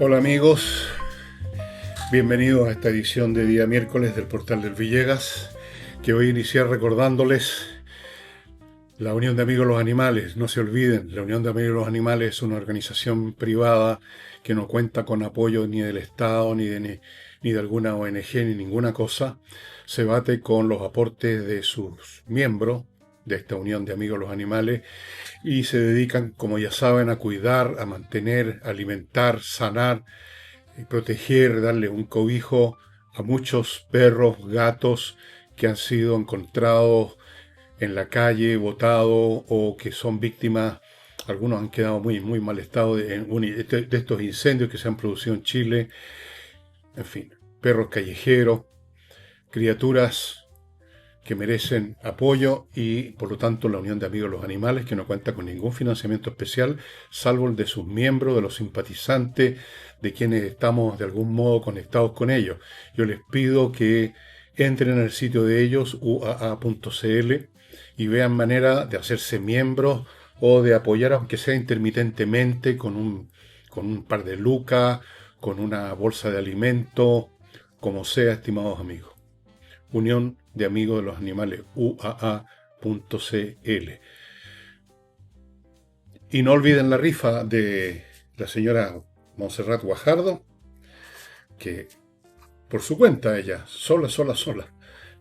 Hola amigos, bienvenidos a esta edición de día miércoles del Portal del Villegas, que voy a iniciar recordándoles la Unión de Amigos de los Animales. No se olviden, la Unión de Amigos de los Animales es una organización privada que no cuenta con apoyo ni del Estado, ni de alguna ONG, ni ninguna cosa. Se bate con los aportes de sus miembros de esta Unión de Amigos de los Animales y se dedican, como ya saben, a cuidar, a mantener, alimentar, sanar y proteger, darle un cobijo a muchos perros, gatos que han sido encontrados en la calle, botados o que son víctimas. Algunos han quedado muy mal estado de estos incendios que se han producido en Chile. En fin, perros callejeros, criaturas que merecen apoyo y por lo tanto la Unión de Amigos de los Animales, que no cuenta con ningún financiamiento especial, salvo el de sus miembros, de los simpatizantes, de quienes estamos de algún modo conectados con ellos. Yo les pido que entren en el sitio de ellos, uaa.cl, y vean manera de hacerse miembros o de apoyar, aunque sea intermitentemente, con un par de lucas, con una bolsa de alimento, como sea, estimados amigos. Unión de Amigos de los Animales, uaa.cl. Y no olviden la rifa de la señora Montserrat Guajardo, que por su cuenta ella, sola,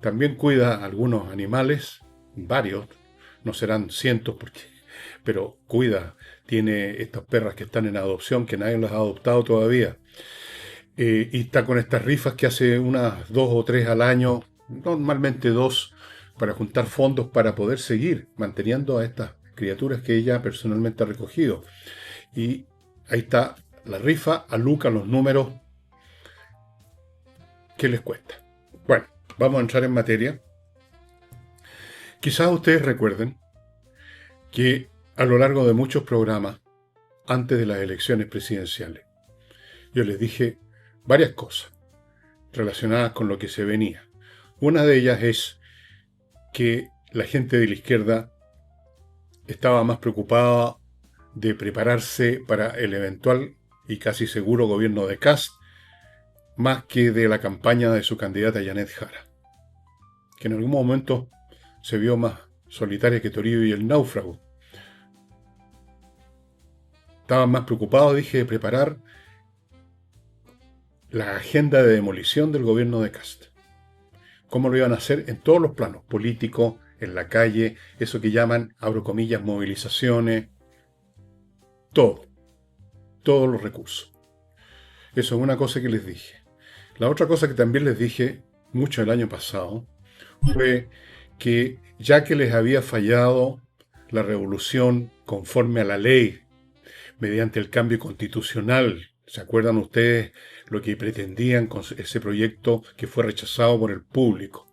también cuida a algunos animales, varios, no serán cientos, pero cuida, tiene estas perras que están en adopción, que nadie las ha adoptado todavía. Y está con estas rifas que hace unas 2 o 3 al año, normalmente 2, para juntar fondos para poder seguir manteniendo a estas criaturas que ella personalmente ha recogido. Y ahí está la rifa, a Luca los números. ¿Qué les cuesta? Bueno, vamos a entrar en materia. Quizás ustedes recuerden que a lo largo de muchos programas, antes de las elecciones presidenciales, yo les dije varias cosas relacionadas con lo que se venía. Una de ellas es que la gente de la izquierda estaba más preocupada de prepararse para el eventual y casi seguro gobierno de Kast, más que de la campaña de su candidata Janet Jara, que en algún momento se vio más solitaria que Toribio y el náufrago. Estaban más preocupados, dije, de preparar la agenda de demolición del gobierno de Kast. ¿Cómo lo iban a hacer? En todos los planos, político, en la calle, eso que llaman, abro comillas, movilizaciones, todo, todos los recursos. Eso es una cosa que les dije. La otra cosa que también les dije mucho el año pasado fue que ya que les había fallado la revolución conforme a la ley, mediante el cambio constitucional, ¿se acuerdan ustedes lo que pretendían con ese proyecto que fue rechazado por el público?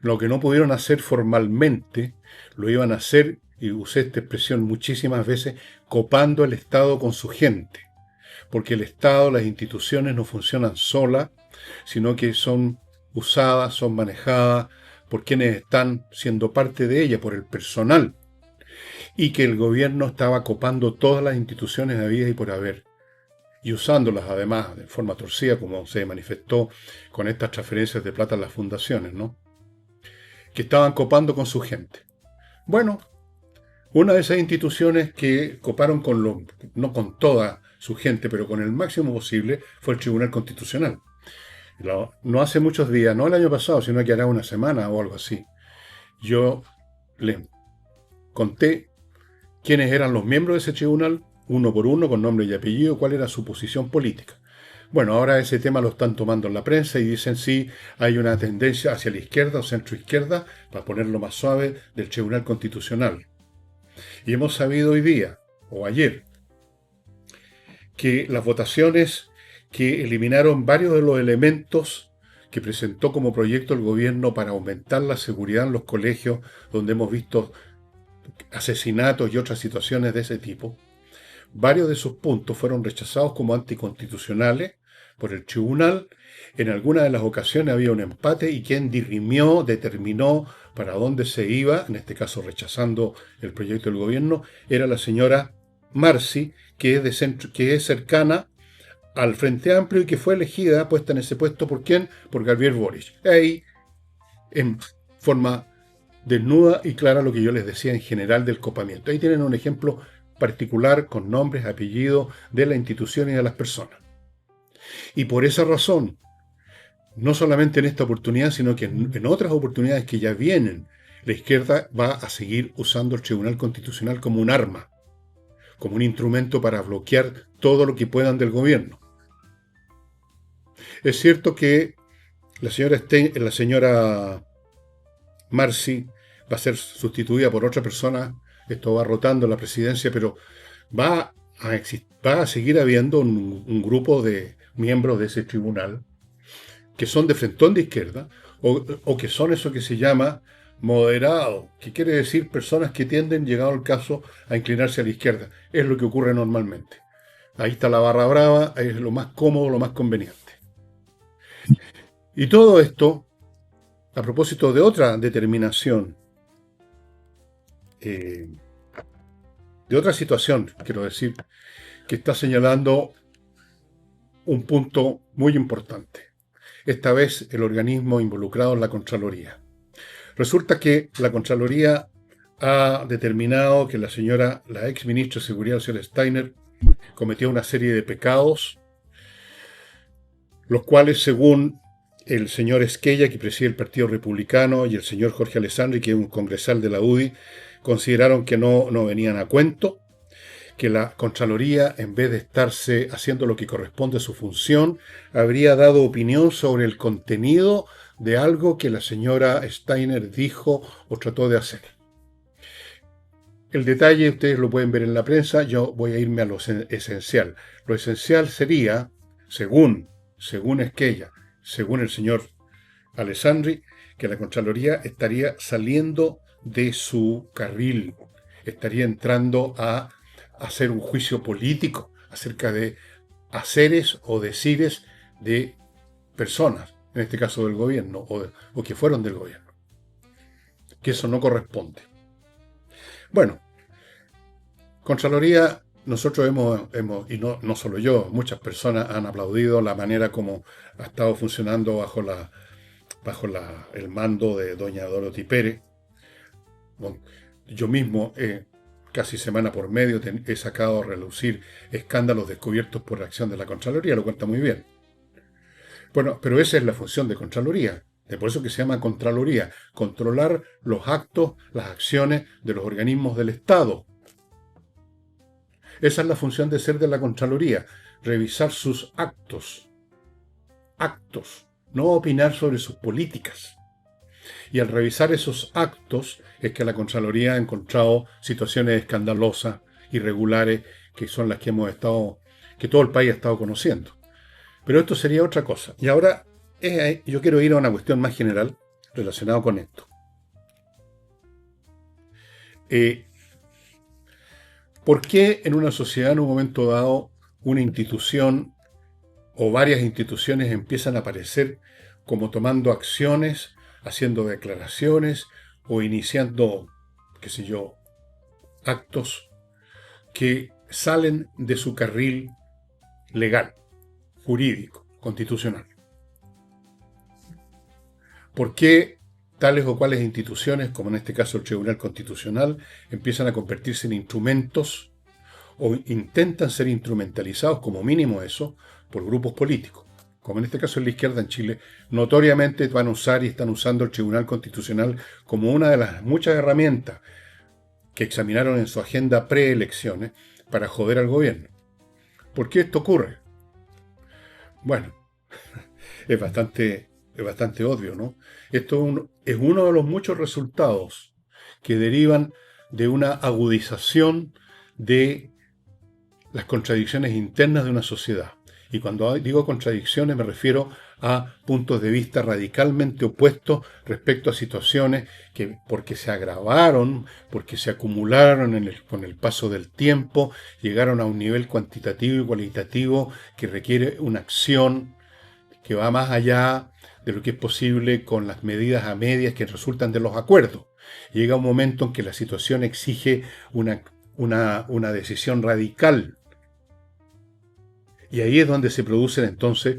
Lo que no pudieron hacer formalmente, lo iban a hacer, y usé esta expresión muchísimas veces, copando el Estado con su gente. Porque el Estado, las instituciones no funcionan solas, sino que son usadas, son manejadas por quienes están siendo parte de ella, por el personal. Y que el gobierno estaba copando todas las instituciones habidas y por haber. Y usándolas además de forma torcida, como se manifestó con estas transferencias de plata a las fundaciones, ¿no? Que estaban copando con su gente. Bueno, una de esas instituciones que coparon no con toda su gente, pero con el máximo posible, fue el Tribunal Constitucional. No hace muchos días, no el año pasado, sino que hará una semana o algo así, yo les conté quiénes eran los miembros de ese tribunal, uno por uno, con nombre y apellido, cuál era su posición política. Bueno, ahora ese tema lo están tomando en la prensa y dicen sí, hay una tendencia hacia la izquierda o centroizquierda, para ponerlo más suave, del Tribunal Constitucional. Y hemos sabido hoy día, o ayer, que las votaciones que eliminaron varios de los elementos que presentó como proyecto el gobierno para aumentar la seguridad en los colegios, donde hemos visto asesinatos y otras situaciones de ese tipo, varios de sus puntos fueron rechazados como anticonstitucionales por el tribunal. En algunas de las ocasiones había un empate y quien dirimió, determinó para dónde se iba, en este caso rechazando el proyecto del gobierno, era la señora Marci, que es cercana al Frente Amplio y que fue elegida, puesta en ese puesto, ¿por quién? Por Gabriel Boric. Ahí, en forma desnuda y clara, lo que yo les decía en general del copamiento. Ahí tienen un ejemplo particular con nombres, apellidos de la institución y de las personas. Y por esa razón, no solamente en esta oportunidad, sino que en otras oportunidades que ya vienen, la izquierda va a seguir usando el Tribunal Constitucional como un arma, como un instrumento para bloquear todo lo que puedan del gobierno. Es cierto que la señora Marcy va a ser sustituida por otra persona, esto va rotando la presidencia, pero va a seguir habiendo un grupo de miembros de ese tribunal que son de frentón de izquierda, o que son eso que se llama moderado, que quiere decir personas que tienden, llegado el caso, a inclinarse a la izquierda. Es lo que ocurre normalmente. Ahí está la barra brava, ahí es lo más cómodo, lo más conveniente. Y todo esto, a propósito de otra determinación, de otra situación, quiero decir, que está señalando un punto muy importante. Esta vez el organismo involucrado en la Contraloría. Resulta que la Contraloría ha determinado que la ex ministra de Seguridad, la señora Steiner, cometió una serie de pecados, los cuales, según el señor Esquella, que preside el Partido Republicano, y el señor Jorge Alessandri, que es un congresal de la UDI, consideraron que no venían a cuento, que la Contraloría, en vez de estarse haciendo lo que corresponde a su función, habría dado opinión sobre el contenido de algo que la señora Steiner dijo o trató de hacer. El detalle ustedes lo pueden ver en la prensa, yo voy a irme a lo esencial. Lo esencial sería, según Esquella, según el señor Alessandri, que la Contraloría estaría saliendo de su carril, estaría entrando a hacer un juicio político acerca de haceres o decires de personas, en este caso del gobierno, o que fueron del gobierno. Que eso no corresponde. Bueno, Contraloría, nosotros hemos y no solo yo, muchas personas han aplaudido la manera como ha estado funcionando bajo el mando de doña Dorothy Pérez. Bueno, yo mismo casi semana por medio he sacado a relucir escándalos descubiertos por acción de la Contraloría, lo cuenta muy bien. Bueno, pero esa es la función de Contraloría, por eso que se llama Contraloría, controlar los actos, las acciones de los organismos del Estado. Esa es la función de ser de la Contraloría, revisar sus actos, no opinar sobre sus políticas. Y al revisar esos actos es que la Contraloría ha encontrado situaciones escandalosas, irregulares, que son las que que todo el país ha estado conociendo. Pero esto sería otra cosa. Y ahora yo quiero ir a una cuestión más general relacionada con esto. ¿Por qué en una sociedad en un momento dado una institución o varias instituciones empiezan a aparecer como tomando acciones, haciendo declaraciones o iniciando, qué sé yo, actos que salen de su carril legal, jurídico, constitucional? ¿Por qué tales o cuales instituciones, como en este caso el Tribunal Constitucional, empiezan a convertirse en instrumentos o intentan ser instrumentalizados, como mínimo eso, por grupos políticos? Como en este caso en la izquierda en Chile, notoriamente van a usar y están usando el Tribunal Constitucional como una de las muchas herramientas que examinaron en su agenda preelecciones para joder al gobierno. ¿Por qué esto ocurre? Bueno, es bastante obvio, ¿no? Esto es uno de los muchos resultados que derivan de una agudización de las contradicciones internas de una sociedad. Y cuando digo contradicciones me refiero a puntos de vista radicalmente opuestos respecto a situaciones que, porque se agravaron, porque se acumularon con el paso del tiempo, llegaron a un nivel cuantitativo y cualitativo que requiere una acción que va más allá de lo que es posible con las medidas a medias que resultan de los acuerdos. Llega un momento en que la situación exige una decisión radical. Y ahí es donde se producen entonces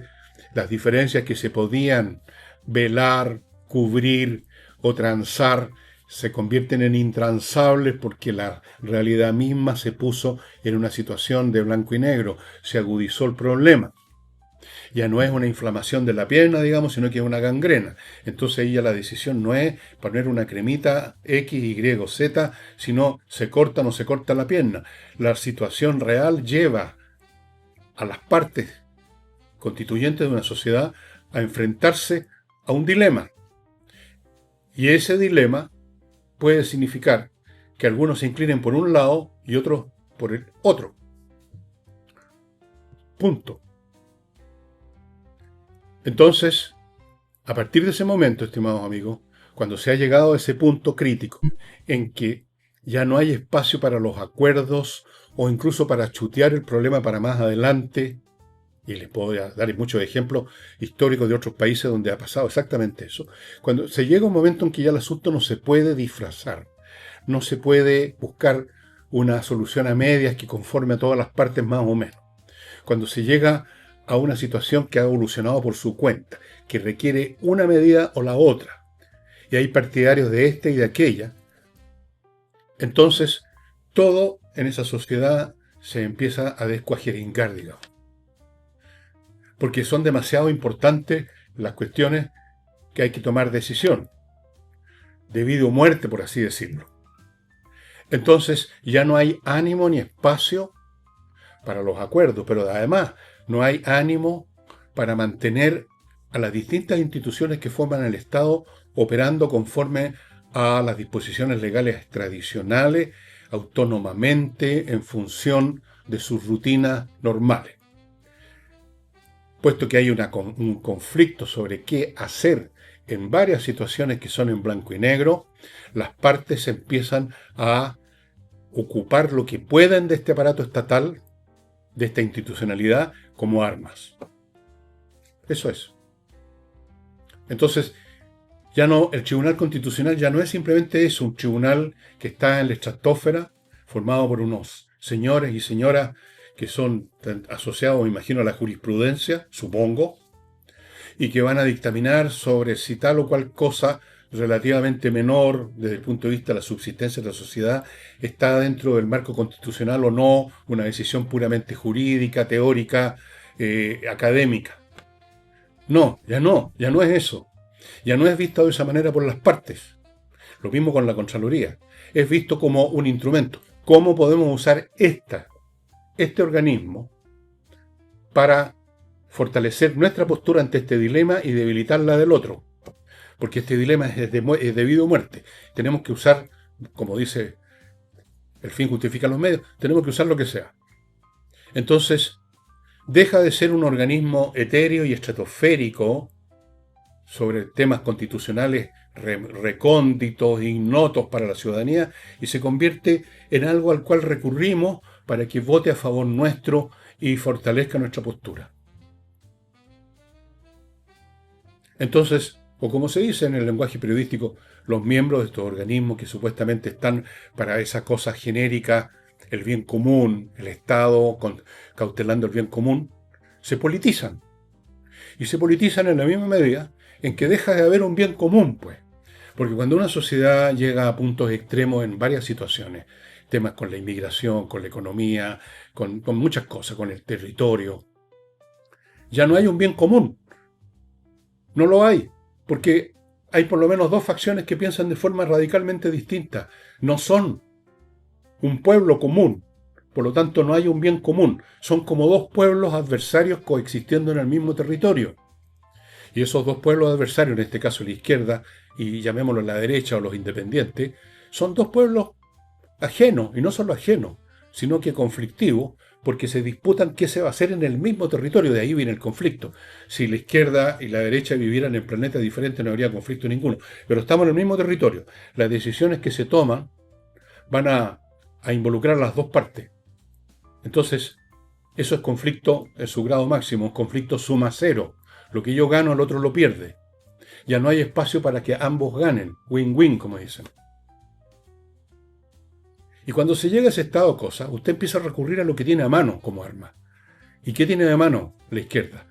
las diferencias que se podían velar, cubrir o transar, se convierten en intransables porque la realidad misma se puso en una situación de blanco y negro, se agudizó el problema. Ya no es una inflamación de la pierna, digamos, sino que es una gangrena. Entonces ahí ya la decisión no es poner una cremita X, Y, Z, sino se corta o no se corta la pierna. La situación real lleva a las partes constituyentes de una sociedad a enfrentarse a un dilema. Y ese dilema puede significar que algunos se inclinen por un lado y otros por el otro. Punto. Entonces, a partir de ese momento, estimados amigos, cuando se ha llegado a ese punto crítico en que ya no hay espacio para los acuerdos o incluso para chutear el problema para más adelante, y les puedo dar muchos ejemplos históricos de otros países donde ha pasado exactamente eso, cuando se llega a un momento en que ya el asunto no se puede disfrazar, no se puede buscar una solución a medias que conforme a todas las partes más o menos. Cuando se llega a una situación que ha evolucionado por su cuenta, que requiere una medida o la otra, y hay partidarios de esta y de aquella, entonces todo en esa sociedad se empieza a descuajeringar, digamos. Porque son demasiado importantes las cuestiones que hay que tomar decisión, de vida o muerte, por así decirlo. Entonces ya no hay ánimo ni espacio para los acuerdos, pero además no hay ánimo para mantener a las distintas instituciones que forman el Estado operando conforme a las disposiciones legales tradicionales, autónomamente, en función de sus rutinas normales. Puesto que hay un conflicto sobre qué hacer en varias situaciones que son en blanco y negro, las partes empiezan a ocupar lo que puedan de este aparato estatal, de esta institucionalidad, como armas. Eso es. Entonces, ya no, el Tribunal Constitucional ya no es simplemente eso, un tribunal que está en la estratosfera, formado por unos señores y señoras que son asociados, me imagino, a la jurisprudencia, supongo, y que van a dictaminar sobre si tal o cual cosa relativamente menor desde el punto de vista de la subsistencia de la sociedad está dentro del marco constitucional o no, una decisión puramente jurídica, teórica, académica. No, ya no es eso. Ya no es visto de esa manera por las partes. Lo mismo con la Contraloría. Es visto como un instrumento. ¿Cómo podemos usar este organismo para fortalecer nuestra postura ante este dilema y debilitar la del otro? Porque este dilema es de vida o muerte. Tenemos que usar, como dice, el fin justifica los medios, tenemos que usar lo que sea. Entonces, deja de ser un organismo etéreo y estratosférico sobre temas constitucionales recónditos, ignotos para la ciudadanía, y se convierte en algo al cual recurrimos para que vote a favor nuestro y fortalezca nuestra postura. Entonces, o como se dice en el lenguaje periodístico, los miembros de estos organismos que supuestamente están para esa cosa genérica, el bien común, el Estado cautelando el bien común, se politizan. Y se politizan en la misma medida en que deja de haber un bien común, pues. Porque cuando una sociedad llega a puntos extremos en varias situaciones, temas con la inmigración, con la economía, con muchas cosas, con el territorio, ya no hay un bien común. No lo hay, porque hay por lo menos dos facciones que piensan de forma radicalmente distinta. No son un pueblo común, por lo tanto no hay un bien común. Son como dos pueblos adversarios coexistiendo en el mismo territorio. Y esos dos pueblos adversarios, en este caso la izquierda y llamémoslo la derecha o los independientes, son dos pueblos ajenos, y no solo ajenos, sino que conflictivos, porque se disputan qué se va a hacer en el mismo territorio, de ahí viene el conflicto. Si la izquierda y la derecha vivieran en planetas diferentes no habría conflicto ninguno, pero estamos en el mismo territorio. Las decisiones que se toman van a involucrar las dos partes. Entonces, eso es conflicto en su grado máximo, un conflicto suma cero. Lo que yo gano, el otro lo pierde. Ya no hay espacio para que ambos ganen, win-win, como dicen. Y cuando se llega a ese estado de cosas, usted empieza a recurrir a lo que tiene a mano como arma. ¿Y qué tiene de mano la izquierda?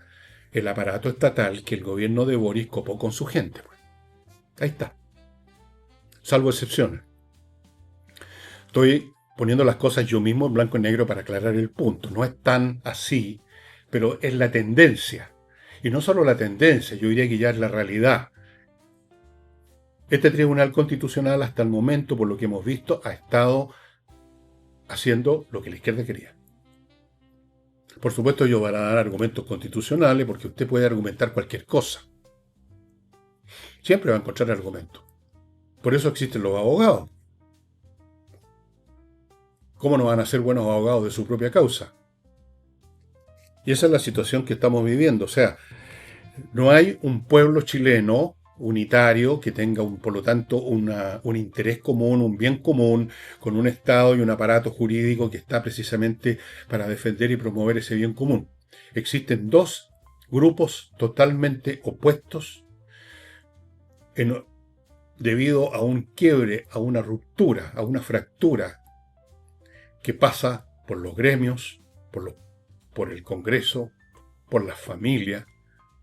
El aparato estatal que el gobierno de Boris copó con su gente. Pues. Ahí está. Salvo excepciones. Estoy poniendo las cosas yo mismo en blanco y negro para aclarar el punto. No es tan así, pero es la tendencia. Y no solo la tendencia, yo diría que ya es la realidad. Este Tribunal Constitucional hasta el momento, por lo que hemos visto, ha estado haciendo lo que la izquierda quería. Por supuesto, ellos van a dar argumentos constitucionales porque usted puede argumentar cualquier cosa. Siempre va a encontrar argumentos. Por eso existen los abogados. ¿Cómo no van a ser buenos abogados de su propia causa? Y esa es la situación que estamos viviendo. O sea, no hay un pueblo chileno unitario que tenga, por lo tanto, un interés común, un bien común, con un Estado y un aparato jurídico que está precisamente para defender y promover ese bien común. Existen dos grupos totalmente opuestos debido a un quiebre, a una ruptura, a una fractura que pasa por los gremios, por el Congreso, por las familias,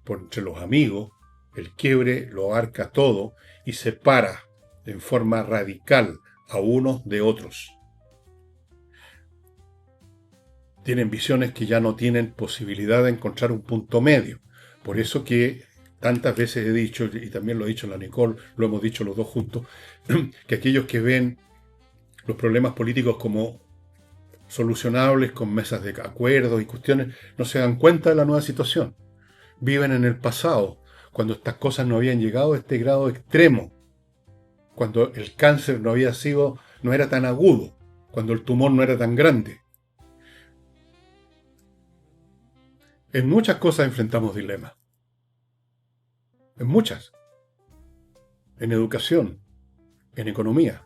entre los amigos. El quiebre lo abarca todo y separa en forma radical a unos de otros. Tienen visiones que ya no tienen posibilidad de encontrar un punto medio. Por eso que tantas veces he dicho, y también lo ha dicho la Nicole, lo hemos dicho los dos juntos, que aquellos que ven los problemas políticos como solucionables con mesas de acuerdos y cuestiones, no se dan cuenta de la nueva situación. Viven en el pasado, cuando estas cosas no habían llegado a este grado extremo, cuando el cáncer no era tan agudo, cuando el tumor no era tan grande. En muchas cosas enfrentamos dilemas. En muchas. En educación, en economía,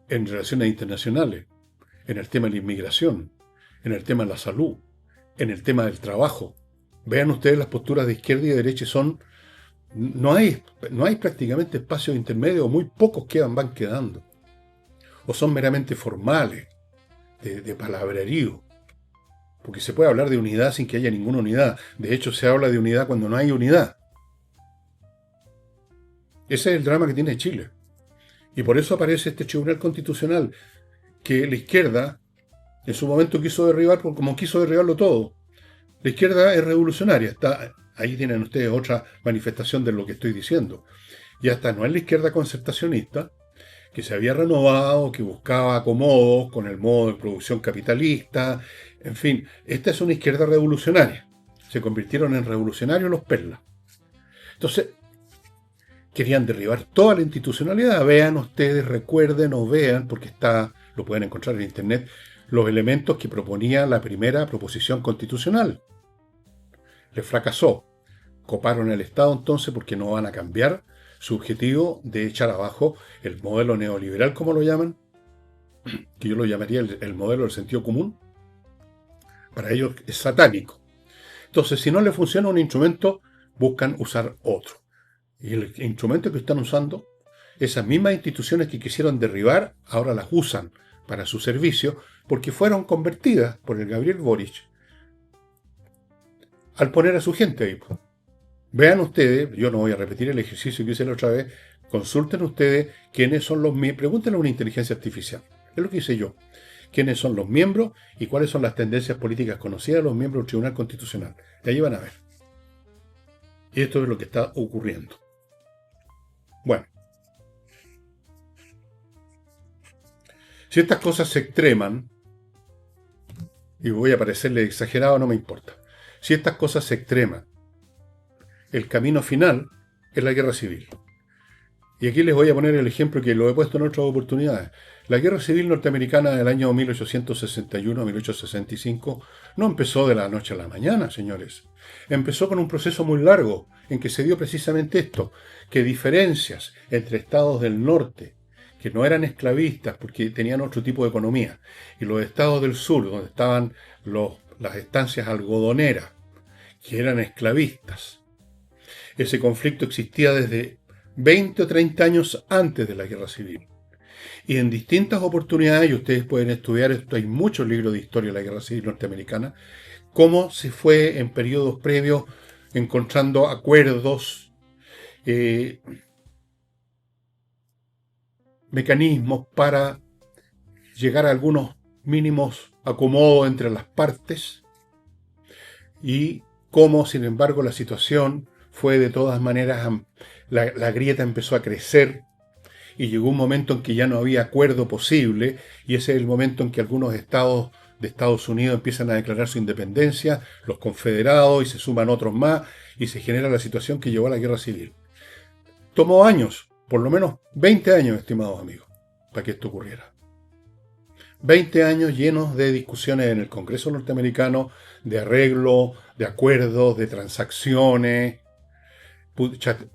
en relaciones internacionales, en el tema de la inmigración, en el tema de la salud, en el tema del trabajo. Vean ustedes las posturas de izquierda y de derecha no hay prácticamente espacios intermedios, muy pocos van quedando. O son meramente formales, de palabrerío. Porque se puede hablar de unidad sin que haya ninguna unidad. De hecho, se habla de unidad cuando no hay unidad. Ese es el drama que tiene Chile. Y por eso aparece este Tribunal Constitucional, que la izquierda en su momento quiso derribar, como quiso derribarlo todo. La izquierda es revolucionaria. Ahí tienen ustedes otra manifestación de lo que estoy diciendo. Y hasta no es la izquierda concertacionista, que se había renovado, que buscaba acomodos con el modo de producción capitalista. En fin, esta es una izquierda revolucionaria. Se convirtieron en revolucionarios los perlas. Entonces, querían derribar toda la institucionalidad. Vean ustedes, recuerden o vean, porque lo pueden encontrar en internet, los elementos que proponía la primera proposición constitucional. Les fracasó. Coparon el Estado entonces porque no van a cambiar su objetivo de echar abajo el modelo neoliberal, como lo llaman, que yo lo llamaría el modelo del sentido común. Para ellos es satánico. Entonces, si no les funciona un instrumento, buscan usar otro. Y el instrumento que están usando, esas mismas instituciones que quisieron derribar, ahora las usan para su servicio, porque fueron convertidas por el Gabriel Boric al poner a su gente ahí. Vean ustedes, yo no voy a repetir el ejercicio que hice la otra vez, consulten ustedes quiénes son los miembros, pregúntenle a una inteligencia artificial, es lo que hice yo, quiénes son los miembros y cuáles son las tendencias políticas conocidas de los miembros del Tribunal Constitucional. De ahí van a ver. Y esto es lo que está ocurriendo. Bueno, si estas cosas se extreman, y voy a parecerle exagerado, no me importa, si estas cosas se extreman, el camino final es la guerra civil. Y aquí les voy a poner el ejemplo que lo he puesto en otras oportunidades. La guerra civil norteamericana del año 1861 a 1865 no empezó de la noche a la mañana, señores. Empezó con un proceso muy largo en que se dio precisamente esto, que diferencias entre estados del norte, que no eran esclavistas porque tenían otro tipo de economía, y los estados del sur, donde estaban las estancias algodoneras, que eran esclavistas. Ese conflicto existía desde 20 o 30 años antes de la guerra civil. Y en distintas oportunidades, y ustedes pueden estudiar esto, hay muchos libros de historia de la guerra civil norteamericana, cómo se fue en periodos previos encontrando acuerdos, eh, mecanismos para llegar a algunos mínimos acomodos entre las partes, y cómo, sin embargo, la situación fue de todas maneras, la grieta empezó a crecer y llegó un momento en que ya no había acuerdo posible, y ese es el momento en que algunos estados de Estados Unidos empiezan a declarar su independencia, los confederados, y se suman otros más, y se genera la situación que llevó a la guerra civil. Tomó años, por lo menos 20 años, estimados amigos, para que esto ocurriera. 20 años llenos de discusiones en el Congreso norteamericano, de arreglo, de acuerdos, de transacciones,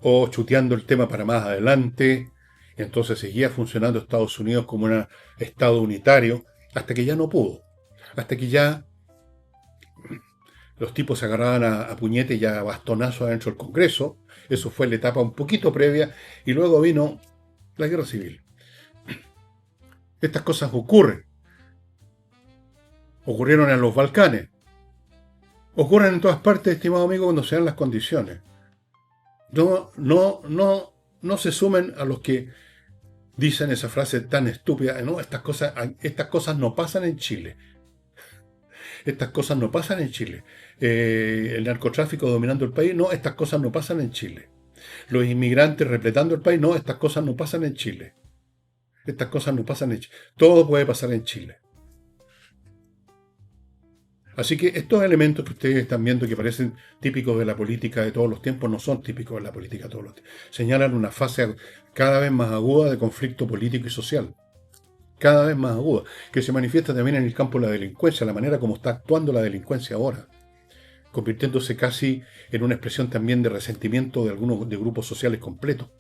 o chuteando el tema para más adelante. Entonces seguía funcionando Estados Unidos como un estado unitario, hasta que ya no pudo. Hasta que ya los tipos se agarraban a puñete y a bastonazo adentro del Congreso. Eso fue la etapa un poquito previa, y luego vino la guerra civil. Estas cosas ocurren. Ocurrieron en los Balcanes. Ocurren en todas partes, estimado amigo, cuando se dan las condiciones. No se sumen a los que dicen esa frase tan estúpida. No, estas cosas no pasan en Chile. Estas cosas no pasan en Chile. El narcotráfico dominando el país. No, estas cosas no pasan en Chile. Los inmigrantes repletando el país. No, estas cosas no pasan en Chile. Estas cosas no pasan en Chile. Todo puede pasar en Chile. Así que estos elementos que ustedes están viendo, que parecen típicos de la política de todos los tiempos, no son típicos de la política de todos los tiempos. Señalan una fase cada vez más aguda de conflicto político y social. Cada vez más aguda, que se manifiesta también en el campo de la delincuencia, la manera como está actuando la delincuencia ahora, convirtiéndose casi en una expresión también de resentimiento de algunos de grupos sociales completos.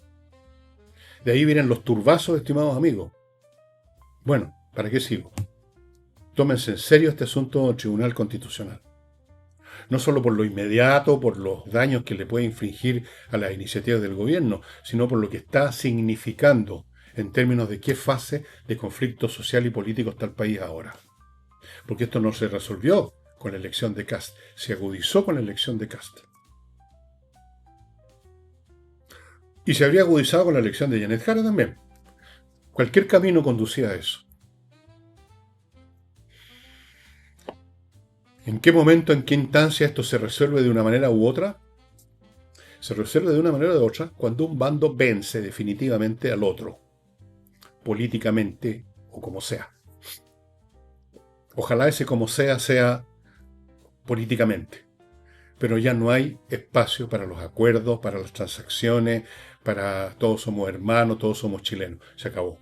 De ahí vienen los turbazos, estimados amigos. Bueno, ¿para qué sigo? Tómense en serio este asunto del Tribunal Constitucional. No solo por lo inmediato, por los daños que le puede infligir a las iniciativas del gobierno, sino por lo que está significando en términos de qué fase de conflicto social y político está el país ahora. Porque esto no se resolvió con la elección de Kast, se agudizó con la elección de Kast. Y se habría agudizado con la elección de Janet Jara también. Cualquier camino conducía a eso. ¿En qué momento, en qué instancia esto se resuelve de una manera u otra? Se resuelve de una manera u otra cuando un bando vence definitivamente al otro, políticamente o como sea. Ojalá ese como sea políticamente. Pero ya no hay espacio para los acuerdos, para las transacciones, para todos somos hermanos, todos somos chilenos. Se acabó.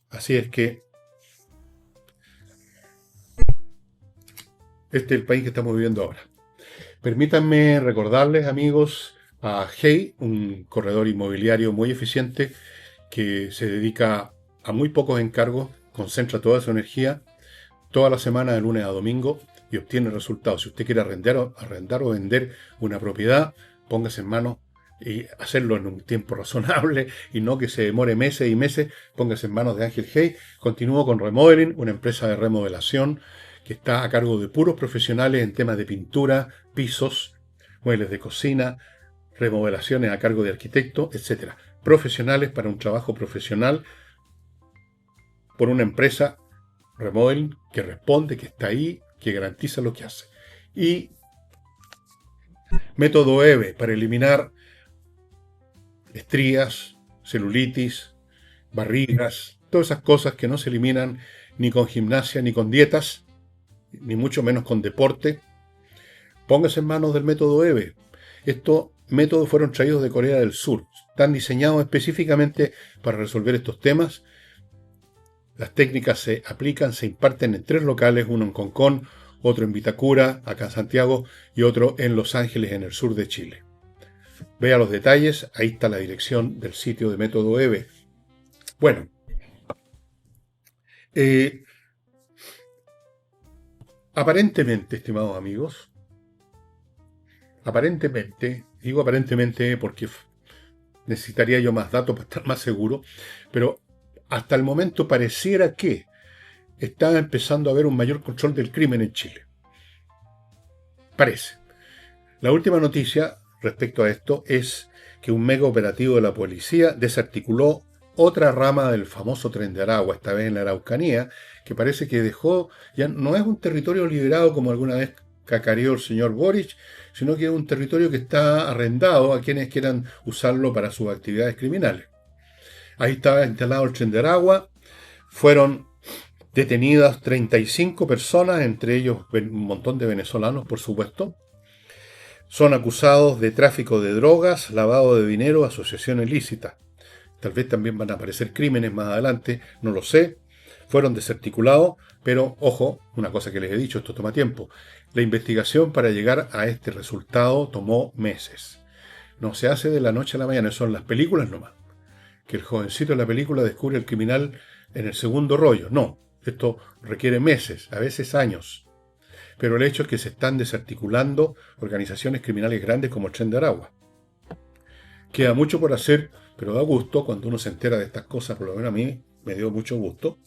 Así es que este es el país que estamos viviendo ahora. Permítanme recordarles, amigos, a Hey, un corredor inmobiliario muy eficiente que se dedica a muy pocos encargos, concentra toda su energía toda la semana de lunes a domingo y obtiene resultados. Si usted quiere arrendar o vender una propiedad, póngase en manos y hacerlo en un tiempo razonable y no que se demore meses y meses. Póngase en manos de Ángel Hey. Continúo con Remodeling, una empresa de remodelación que está a cargo de puros profesionales en temas de pintura, pisos, muebles de cocina, remodelaciones a cargo de arquitectos, etc. Profesionales para un trabajo profesional por una empresa Remodeling que responde, que está ahí, que garantiza lo que hace. Y método EVE para eliminar estrías, celulitis, barrigas, todas esas cosas que no se eliminan ni con gimnasia, ni con dietas, ni mucho menos con deporte. Póngase en manos del método EVE. Estos métodos fueron traídos de Corea del Sur. Están diseñados específicamente para resolver estos temas. Las técnicas se aplican, se imparten en 3 locales, uno en Concón, otro en Vitacura, acá en Santiago, y otro en Los Ángeles, en el sur de Chile. Vea los detalles, ahí está la dirección del sitio de Método EVE. Bueno, aparentemente, estimados amigos, digo aparentemente porque necesitaría yo más datos para estar más seguro, pero hasta el momento pareciera que está empezando a haber un mayor control del crimen en Chile. Parece. La última noticia respecto a esto es que un mega operativo de la policía desarticuló otra rama del famoso Tren de Aragua, esta vez en la Araucanía, que parece que dejó, ya no es un territorio liberado como alguna vez cacareó el señor Boric, sino que es un territorio que está arrendado a quienes quieran usarlo para sus actividades criminales. Ahí estaba instalado el Tren de Aragua, fueron detenidas 35 personas, entre ellos un montón de venezolanos, por supuesto. Son acusados de tráfico de drogas, lavado de dinero, asociación ilícita. Tal vez también van a aparecer crímenes más adelante, no lo sé. Fueron desarticulados, pero ojo, una cosa que les he dicho, esto toma tiempo. La investigación para llegar a este resultado tomó meses. No se hace de la noche a la mañana, son las películas nomás. Que el jovencito en la película descubre al criminal en el segundo rollo. No, esto requiere meses, a veces años. Pero el hecho es que se están desarticulando organizaciones criminales grandes como el Tren de Aragua. Queda mucho por hacer, pero da gusto cuando uno se entera de estas cosas, por lo menos a mí me dio mucho gusto.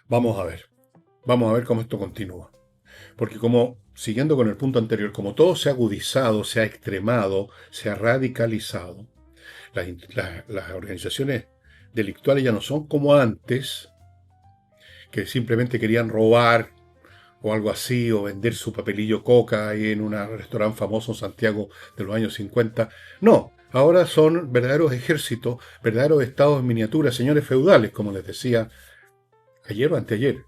Vamos a ver cómo esto continúa. Porque como, siguiendo con el punto anterior, como todo se ha agudizado, se ha extremado, se ha radicalizado, las organizaciones delictuales ya no son como antes, que simplemente querían robar o algo así, o vender su papelillo coca ahí en un restaurante famoso en Santiago de los años 50. No, ahora son verdaderos ejércitos, verdaderos estados en miniatura, señores feudales, como les decía ayer o anteayer.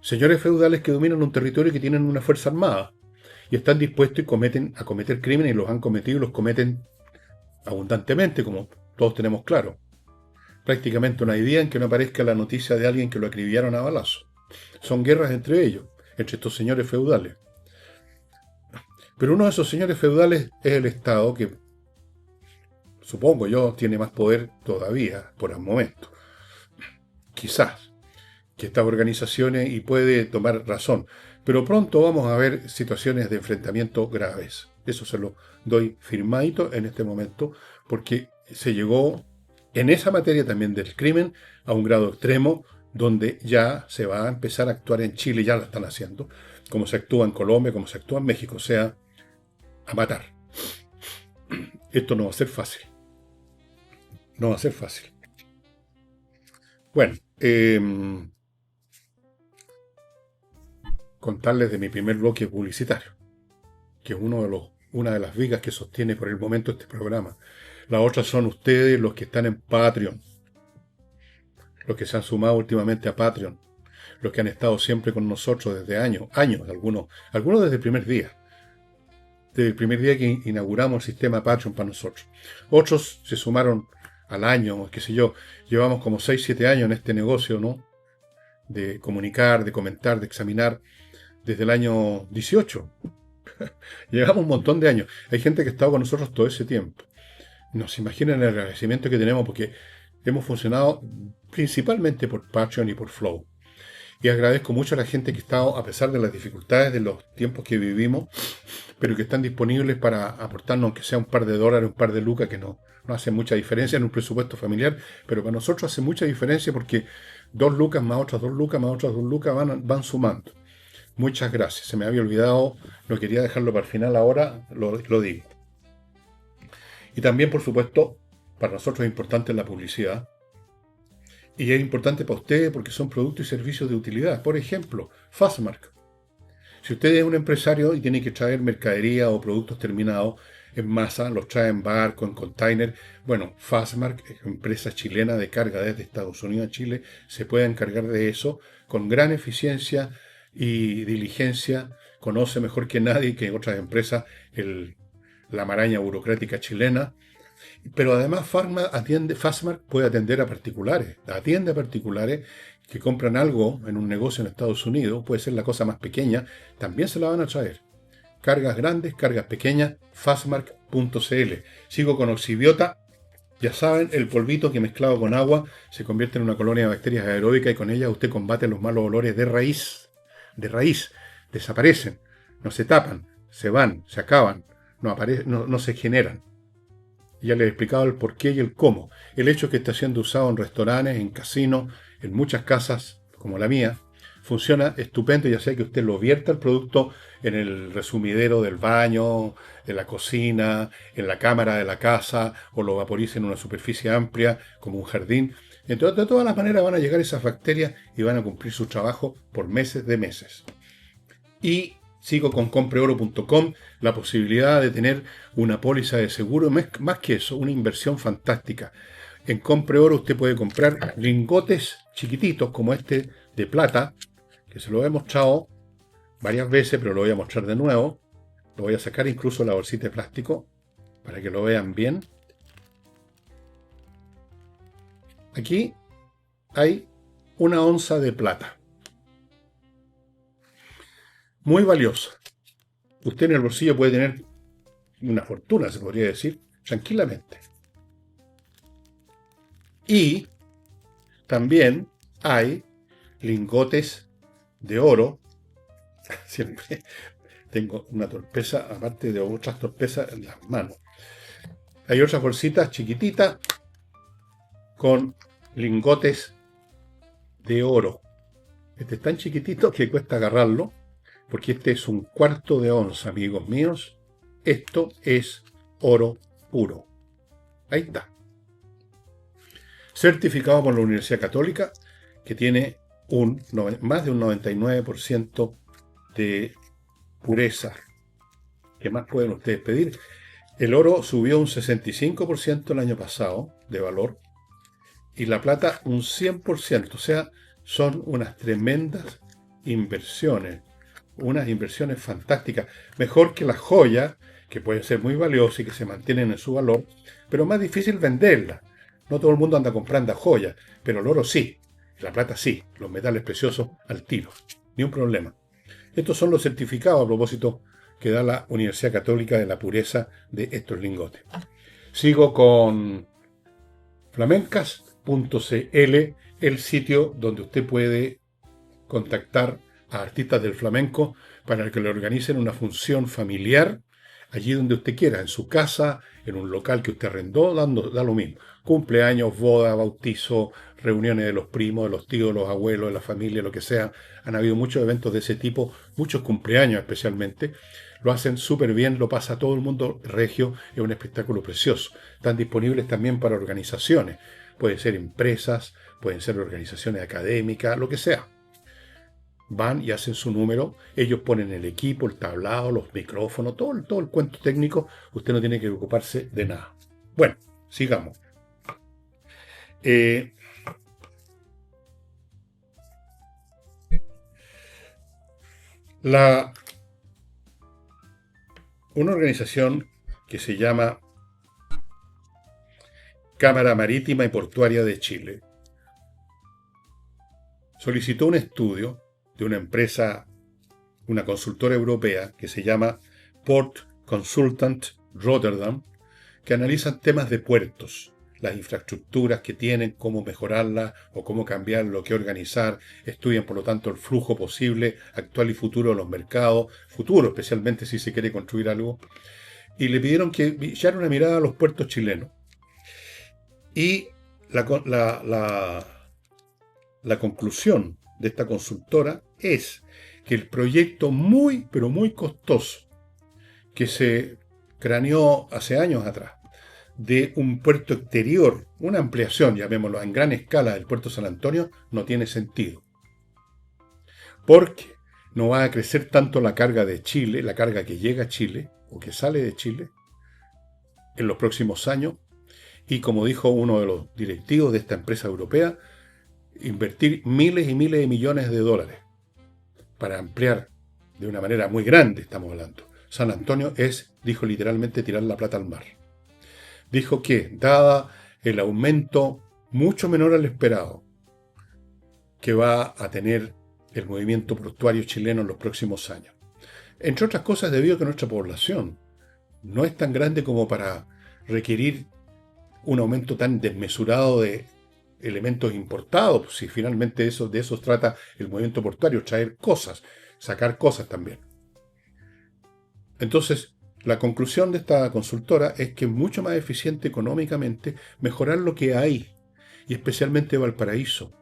Señores feudales que dominan un territorio y que tienen una fuerza armada y están dispuestos a cometer crímenes, y los han cometido y los cometen abundantemente, como todos tenemos claro. Prácticamente no hay día en que no aparezca la noticia de alguien que lo acribillaron a balazo. Son guerras entre ellos, entre estos señores feudales. Pero uno de esos señores feudales es el Estado, que supongo yo tiene más poder todavía por el momento. Quizás que estas organizaciones y puede tomar razón. Pero pronto vamos a ver situaciones de enfrentamiento graves. Eso se lo doy firmadito en este momento, porque se llegó en esa materia también del crimen a un grado extremo donde ya se va a empezar a actuar en Chile, ya lo están haciendo, como se actúa en Colombia, como se actúa en México, o sea, a matar. Esto no va a ser fácil. No va a ser fácil. Bueno, contarles de mi primer bloque publicitario, que es una de las vigas que sostiene por el momento este programa. Las otras son ustedes, los que están en Patreon, los que se han sumado últimamente a Patreon, los que han estado siempre con nosotros desde años, algunos desde el primer día. Desde el primer día que inauguramos el sistema Patreon para nosotros. Otros se sumaron al año, qué sé yo. Llevamos como 6, 7 años en este negocio, ¿no? De comunicar, de comentar, de examinar, desde el año 18. Llevamos un montón de años. Hay gente que ha estado con nosotros todo ese tiempo. No se imaginan el agradecimiento que tenemos porque hemos funcionado principalmente por Patreon y por Flow. Y agradezco mucho a la gente que ha estado, a pesar de las dificultades de los tiempos que vivimos, pero que están disponibles para aportarnos, aunque sea un par de dólares, un par de lucas, que no hace mucha diferencia en un presupuesto familiar, pero para nosotros hace mucha diferencia porque 2 lucas más otras 2 lucas más otras 2 lucas van sumando. Muchas gracias. Se me había olvidado, no quería dejarlo para el final, ahora lo digo. Y también, por supuesto, para nosotros es importante la publicidad. Y es importante para ustedes porque son productos y servicios de utilidad. Por ejemplo, Fastmark. Si usted es un empresario y tiene que traer mercadería o productos terminados en masa, los trae en barco, en container, bueno, Fastmark, empresa chilena de carga desde Estados Unidos a Chile, se puede encargar de eso con gran eficiencia y diligencia. Conoce mejor que nadie que otras empresas la maraña burocrática chilena. Pero además Fastmark puede atender a particulares. Atiende a particulares que compran algo en un negocio en Estados Unidos, puede ser la cosa más pequeña, también se la van a traer. Cargas grandes, cargas pequeñas, fastmark.cl. Sigo con Oxibiota. Ya saben, el polvito que mezclado con agua se convierte en una colonia de bacterias aeróbicas y con ella usted combate los malos olores de raíz. De raíz. Desaparecen, no se tapan, se van, se acaban, no se generan. Ya les he explicado el por qué y el cómo. El hecho es que está siendo usado en restaurantes, en casinos, en muchas casas, como la mía, funciona estupendo, ya sea que usted lo vierta el producto en el resumidero del baño, de la cocina, en la cámara de la casa, o lo vaporice en una superficie amplia, como un jardín. Entonces, de todas las maneras van a llegar esas bacterias y van a cumplir su trabajo por meses de meses. Y sigo con compreoro.com, la posibilidad de tener una póliza de seguro, más que eso, una inversión fantástica. En Compreoro usted puede comprar lingotes chiquititos como este de plata, que se lo he mostrado varias veces, pero lo voy a mostrar de nuevo. Lo voy a sacar incluso la bolsita de plástico para que lo vean bien. Aquí hay 1 onza de plata. Muy valiosa. Usted en el bolsillo puede tener una fortuna, se podría decir, tranquilamente. Y también hay lingotes de oro. Siempre tengo una torpeza, aparte de otras torpezas en las manos. Hay otras bolsitas chiquititas con lingotes de oro. Este es tan chiquitito que cuesta agarrarlo, porque este es 1/4 de onza, amigos míos. Esto es oro puro. Ahí está. Certificado por la Universidad Católica, que tiene más de un 99% de pureza. ¿Qué más pueden ustedes pedir? El oro subió un 65% el año pasado de valor y la plata un 100%. O sea, son unas tremendas inversiones, unas inversiones fantásticas. Mejor que las joyas, que pueden ser muy valiosas y que se mantienen en su valor, pero más difícil venderlas. No todo el mundo anda comprando joyas, pero el oro sí, la plata sí, los metales preciosos al tiro, ni un problema. Estos son los certificados a propósito que da la Universidad Católica de la pureza de estos lingotes. Sigo con flamencas.cl, el sitio donde usted puede contactar a artistas del flamenco para que le organicen una función familiar allí donde usted quiera, en su casa, en un local que usted arrendó, da lo mismo. Cumpleaños, boda, bautizo, reuniones de los primos, de los tíos, de los abuelos, de la familia, lo que sea. Han habido muchos eventos de ese tipo, muchos cumpleaños especialmente. Lo hacen súper bien, lo pasa todo el mundo regio, es un espectáculo precioso. Están disponibles también para organizaciones. Pueden ser empresas, pueden ser organizaciones académicas, lo que sea. Van y hacen su número, ellos ponen el equipo, el tablado, los micrófonos, todo el cuento técnico, usted no tiene que ocuparse de nada. Bueno, sigamos. Una organización que se llama Cámara Marítima y Portuaria de Chile solicitó un estudio de una empresa, una consultora europea que se llama Port Consultant Rotterdam, que analizan temas de puertos, las infraestructuras que tienen, cómo mejorarlas o cómo cambiarlo, qué organizar, estudian por lo tanto el flujo posible, actual y futuro de los mercados, futuro especialmente si se quiere construir algo, y le pidieron que echara una mirada a los puertos chilenos. Y la conclusión de esta consultora es que el proyecto muy, pero muy costoso que se craneó hace años atrás de un puerto exterior, una ampliación, llamémoslo, en gran escala del puerto San Antonio, no tiene sentido. Porque no va a crecer tanto la carga de Chile, la carga que llega a Chile o que sale de Chile en los próximos años. Y como dijo uno de los directivos de esta empresa europea, invertir miles y miles de millones de dólares para ampliar de una manera muy grande, estamos hablando. San Antonio dijo literalmente, tirar la plata al mar. Dijo que, dada el aumento mucho menor al esperado que va a tener el movimiento portuario chileno en los próximos años, entre otras cosas debido a que nuestra población no es tan grande como para requerir un aumento tan desmesurado de elementos importados, pues si finalmente de eso trata el movimiento portuario, traer cosas, sacar cosas también. Entonces, La conclusión de esta consultora es que es mucho más eficiente económicamente mejorar lo que hay, y especialmente Valparaíso,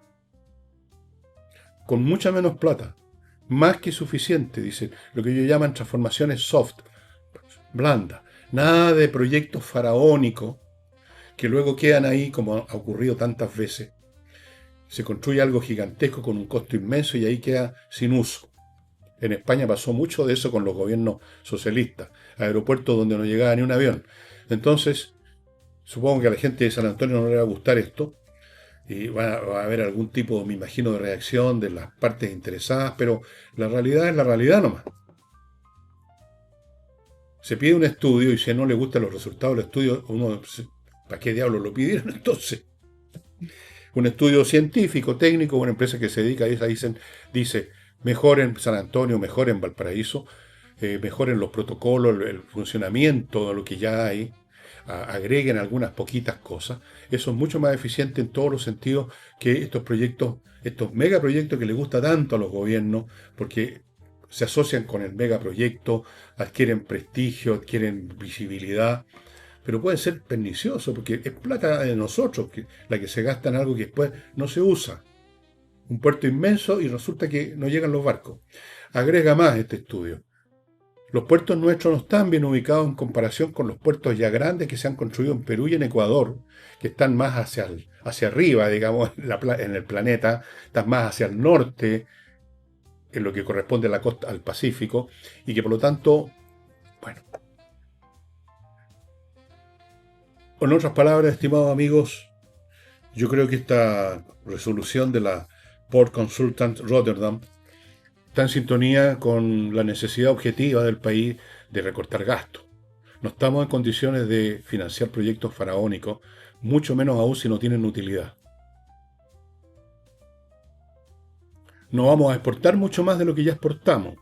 con mucha menos plata, más que suficiente, dice, lo que ellos llaman transformaciones soft, blanda, nada de proyectos faraónicos que luego quedan ahí como ha ocurrido tantas veces. Se construye algo gigantesco con un costo inmenso y ahí queda sin uso. En España pasó mucho de eso con los gobiernos socialistas, aeropuertos donde no llegaba ni un avión. Entonces, supongo que a la gente de San Antonio no le va a gustar esto, y va a haber algún tipo, me imagino, de reacción de las partes interesadas, pero la realidad es la realidad nomás. Se pide un estudio y si no le gustan los resultados del estudio, ¿para qué diablos lo pidieron entonces? Un estudio científico, técnico, una empresa que se dedica a eso, dice, mejor en San Antonio, mejor en Valparaíso, mejoren los protocolos, el funcionamiento de lo que ya hay, agreguen algunas poquitas cosas. Eso es mucho más eficiente en todos los sentidos que estos proyectos, estos megaproyectos que les gusta tanto a los gobiernos, porque se asocian con el megaproyecto, adquieren prestigio, adquieren visibilidad, pero pueden ser perniciosos, porque es plata de nosotros la que se gasta en algo que después no se usa. Un puerto inmenso y resulta que no llegan los barcos. Agrega más este estudio. Los puertos nuestros no están bien ubicados en comparación con los puertos ya grandes que se han construido en Perú y en Ecuador, que están más hacia arriba, digamos, en el planeta, están más hacia el norte, en lo que corresponde a la costa, al Pacífico, y que por lo tanto, bueno, en otras palabras, estimados amigos, yo creo que esta resolución de la Port Consultant Rotterdam está en sintonía con la necesidad objetiva del país de recortar gastos. No estamos en condiciones de financiar proyectos faraónicos, mucho menos aún si no tienen utilidad. No vamos a exportar mucho más de lo que ya exportamos.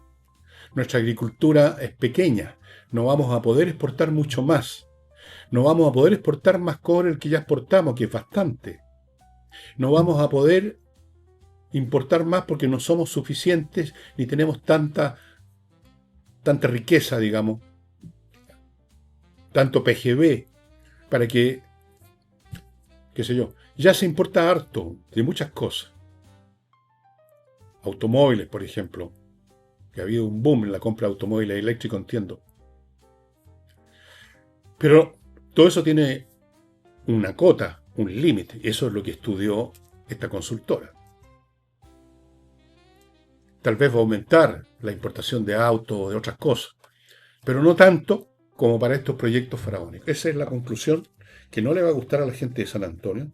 Nuestra agricultura es pequeña, no vamos a poder exportar mucho más. No vamos a poder exportar más cobre del que ya exportamos, que es bastante. No vamos a poder importar más porque no somos suficientes ni tenemos tanta riqueza, digamos, tanto PGB, para que, qué sé yo, ya se importa harto de muchas cosas. Automóviles, por ejemplo, que ha habido un boom en la compra de automóviles eléctricos, entiendo. Pero todo eso tiene una cota, un límite. Eso es lo que estudió esta consultora. Tal vez va a aumentar la importación de autos o de otras cosas, pero no tanto como para estos proyectos faraónicos. Esa es la conclusión que no le va a gustar a la gente de San Antonio,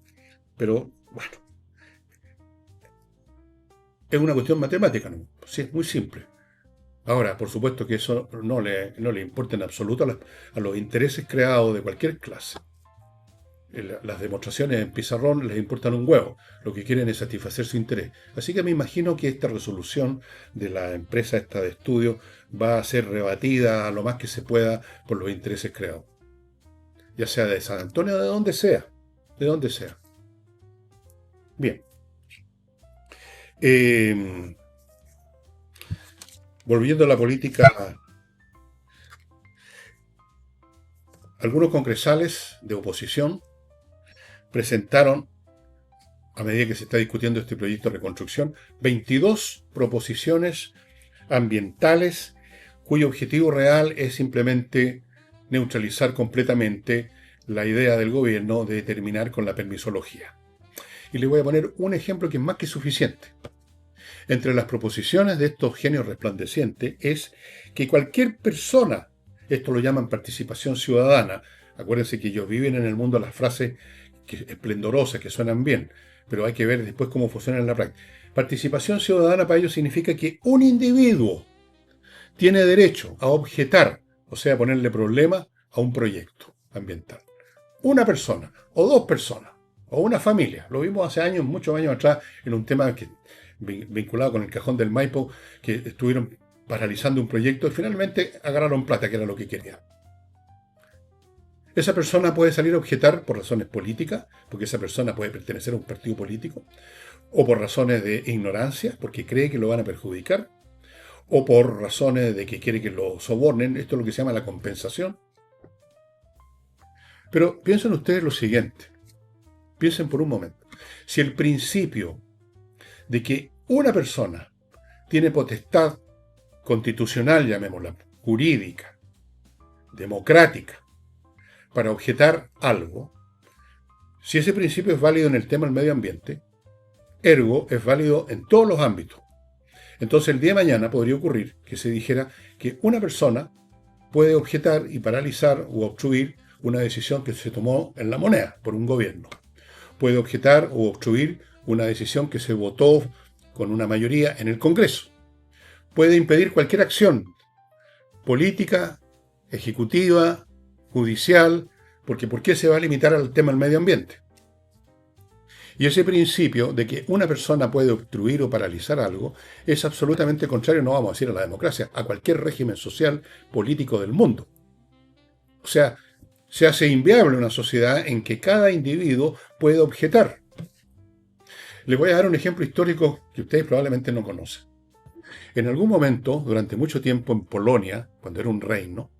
pero bueno, es una cuestión matemática, ¿no? Sí, es muy simple. Ahora, por supuesto que eso no le importa en absoluto a los intereses creados de cualquier clase. Las demostraciones en pizarrón les importan un huevo. Lo que quieren es satisfacer su interés. Así que me imagino que esta resolución de la empresa esta de estudio va a ser rebatida a lo más que se pueda por los intereses creados. Ya sea de San Antonio o de donde sea. De donde sea. Bien. Volviendo a la política, algunos congresales de oposición presentaron, a medida que se está discutiendo este proyecto de reconstrucción, 22 proposiciones ambientales cuyo objetivo real es simplemente neutralizar completamente la idea del gobierno de terminar con la permisología. Y le voy a poner un ejemplo que es más que suficiente. Entre las proposiciones de estos genios resplandecientes es que cualquier persona, esto lo llaman participación ciudadana, acuérdense que ellos viven en el mundo las frases esplendorosas que suenan bien, pero hay que ver después cómo funciona en la práctica. Participación ciudadana para ellos significa que un individuo tiene derecho a objetar, o sea, a ponerle problema a un proyecto ambiental. Una persona, o dos personas, o una familia. Lo vimos hace años, muchos años atrás, en un tema vinculado con el cajón del Maipo, que estuvieron paralizando un proyecto y finalmente agarraron plata, que era lo que querían. Esa persona puede salir a objetar por razones políticas, porque esa persona puede pertenecer a un partido político, o por razones de ignorancia, porque cree que lo van a perjudicar, o por razones de que quiere que lo sobornen. Esto es lo que se llama la compensación. Pero piensen ustedes lo siguiente. Piensen por un momento. Si el principio de que una persona tiene potestad constitucional, llamémosla, jurídica, democrática, para objetar algo, si ese principio es válido en el tema del medio ambiente, ergo es válido en todos los ámbitos. Entonces el día de mañana podría ocurrir que se dijera que una persona puede objetar y paralizar u obstruir una decisión que se tomó en la moneda por un gobierno. Puede objetar u obstruir una decisión que se votó con una mayoría en el Congreso. Puede impedir cualquier acción política, ejecutiva, judicial, porque ¿por qué se va a limitar al tema del medio ambiente? Y ese principio de que una persona puede obstruir o paralizar algo es absolutamente contrario, no vamos a decir a la democracia, a cualquier régimen social, político del mundo. O sea, se hace inviable una sociedad en que cada individuo puede objetar. Les voy a dar un ejemplo histórico que ustedes probablemente no conocen. En algún momento, durante mucho tiempo en Polonia, cuando era un reino,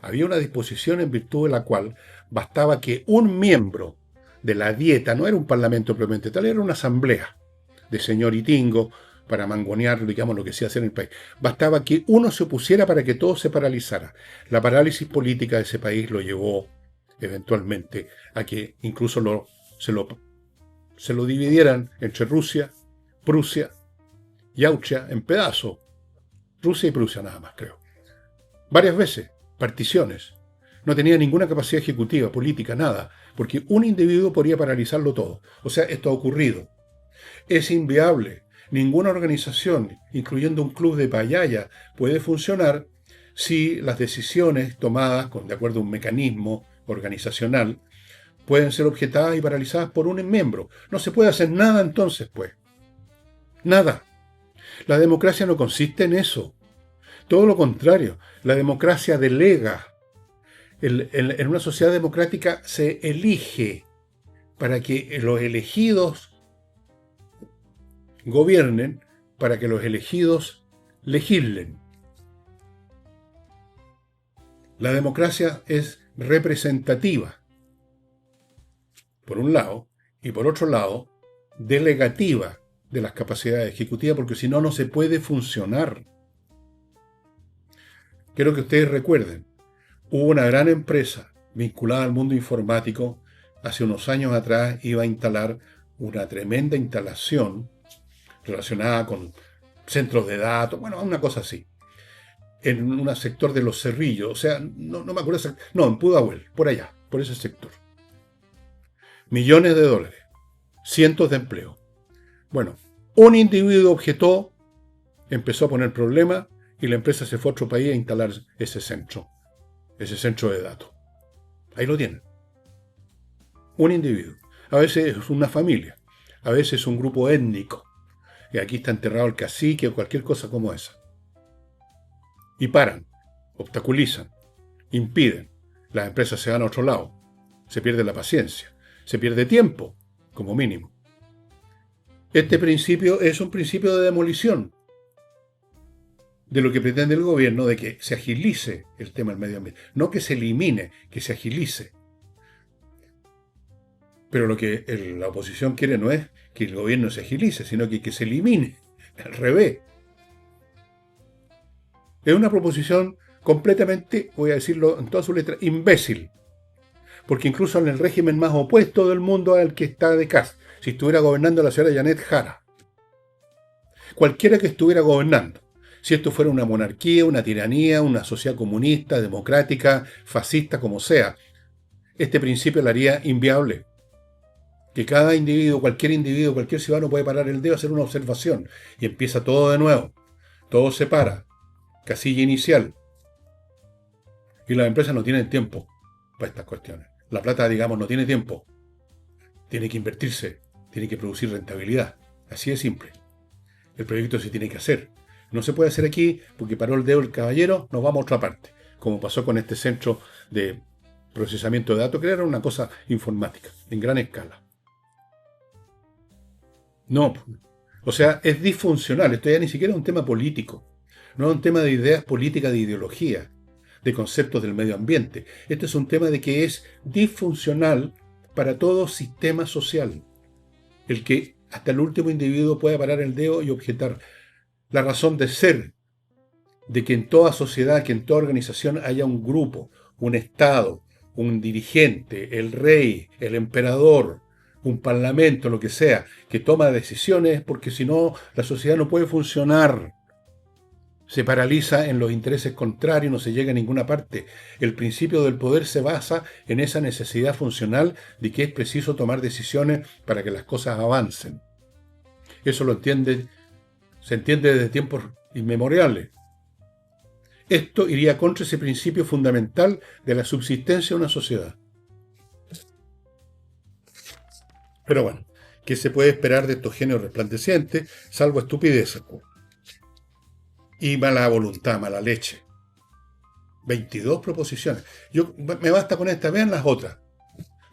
había una disposición en virtud de la cual bastaba que un miembro de la dieta, no era un parlamento propiamente tal, era una asamblea de señoritingo para mangonear, digamos, lo que se hace en el país. Bastaba que uno se opusiera para que todo se paralizara. La parálisis política de ese país lo llevó eventualmente a que incluso se lo dividieran entre Rusia, Prusia y Austria en pedazos. Rusia y Prusia nada más, creo. Varias veces, particiones. No tenía ninguna capacidad ejecutiva, política, nada, porque un individuo podría paralizarlo todo. O sea, esto ha ocurrido. Es inviable. Ninguna organización, incluyendo un club de payaya, puede funcionar si las decisiones tomadas de acuerdo a un mecanismo organizacional pueden ser objetadas y paralizadas por un miembro. No se puede hacer nada entonces, pues. Nada. La democracia no consiste en eso. Todo lo contrario. La democracia delega. En una sociedad democrática se elige para que los elegidos gobiernen, para que los elegidos legislen. La democracia es representativa, por un lado, y por otro lado, delegativa de las capacidades ejecutivas, porque si no, no se puede funcionar. Quiero que ustedes recuerden, hubo una gran empresa vinculada al mundo informático, hace unos años atrás iba a instalar una tremenda instalación relacionada con centros de datos, bueno, una cosa así, en un sector de Los Cerrillos, o sea, no me acuerdo, no, en Pudahuel, por allá, por ese sector. Millones de dólares, cientos de empleos. Bueno, un individuo objetó, empezó a poner problemas y la empresa se fue a otro país a instalar ese centro de datos. Ahí lo tienen. Un individuo. A veces es una familia, a veces es un grupo étnico, y aquí está enterrado el cacique o cualquier cosa como esa. Y paran, obstaculizan, impiden. Las empresas se van a otro lado. Se pierde la paciencia. Se pierde tiempo, como mínimo. Este principio es un principio de demolición de lo que pretende el gobierno, de que se agilice el tema del medio ambiente. No que se elimine, que se agilice. Pero lo que la oposición quiere no es que el gobierno se agilice, sino que se elimine. Al revés. Es una proposición completamente, voy a decirlo en todas sus letras, imbécil. Porque incluso en el régimen más opuesto del mundo al que está de Kast, si estuviera gobernando la señora Janet Jara, cualquiera que estuviera gobernando, si esto fuera una monarquía, una tiranía, una sociedad comunista, democrática, fascista, como sea, este principio lo haría inviable. Que cada individuo, cualquier ciudadano puede parar el dedo, hacer una observación y empieza todo de nuevo. Todo se para. Casilla inicial. Y las empresas no tienen tiempo para estas cuestiones. La plata, digamos, no tiene tiempo. Tiene que invertirse, tiene que producir rentabilidad. Así de simple. El proyecto se tiene que hacer. No se puede hacer aquí porque paró el dedo el caballero, nos vamos a otra parte. Como pasó con este centro de procesamiento de datos, que era una cosa informática, en gran escala. No, o sea, es disfuncional. Esto ya ni siquiera es un tema político. No es un tema de ideas políticas, de ideología, de conceptos del medio ambiente. Este es un tema de que es disfuncional para todo sistema social. El que hasta el último individuo pueda parar el dedo y objetar la razón de ser de que en toda sociedad, que en toda organización haya un grupo, un Estado, un dirigente, el rey, el emperador, un parlamento, lo que sea, que toma decisiones, porque si no, la sociedad no puede funcionar. Se paraliza en los intereses contrarios, no se llega a ninguna parte. El principio del poder se basa en esa necesidad funcional de que es preciso tomar decisiones para que las cosas avancen. Eso se entiende desde tiempos inmemoriales. Esto iría contra ese principio fundamental de la subsistencia de una sociedad. Pero bueno, ¿qué se puede esperar de estos genios resplandecientes, salvo estupideces? Y mala voluntad, mala leche. 22 proposiciones. Me basta con esta, vean las otras.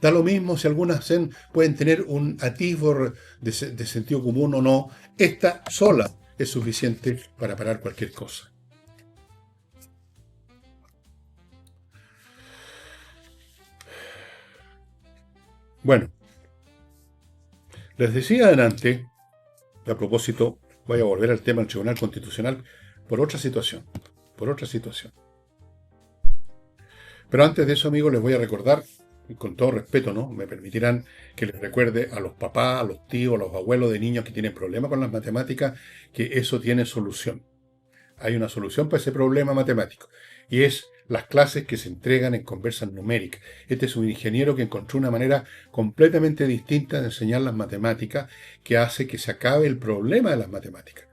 Da lo mismo si algunas pueden tener un atisbo de sentido común o no. Esta sola es suficiente para parar cualquier cosa. Bueno, les decía adelante, a propósito, voy a volver al tema del Tribunal Constitucional por otra situación. Pero antes de eso, amigos, les voy a recordar, con todo respeto, ¿no? Me permitirán que les recuerde a los papás, a los tíos, a los abuelos de niños que tienen problemas con las matemáticas, que eso tiene solución. Hay una solución para ese problema matemático, y es las clases que se entregan en conversas numéricas. Este es un ingeniero que encontró una manera completamente distinta de enseñar las matemáticas que hace que se acabe el problema de las matemáticas.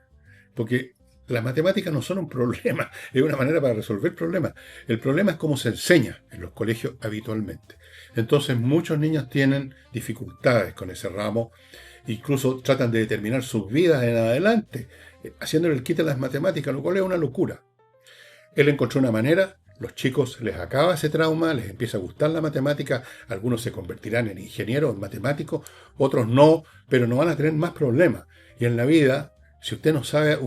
Porque las matemáticas no son un problema, es una manera para resolver problemas. El problema es cómo se enseña en los colegios habitualmente. Entonces muchos niños tienen dificultades con ese ramo, incluso tratan de determinar sus vidas en adelante, haciéndole el quite a las matemáticas, lo cual es una locura. Él encontró una manera, los chicos les acaba ese trauma, les empieza a gustar la matemática, algunos se convertirán en ingenieros, en matemáticos, otros no, pero no van a tener más problemas. Y en la vida, si usted no sabe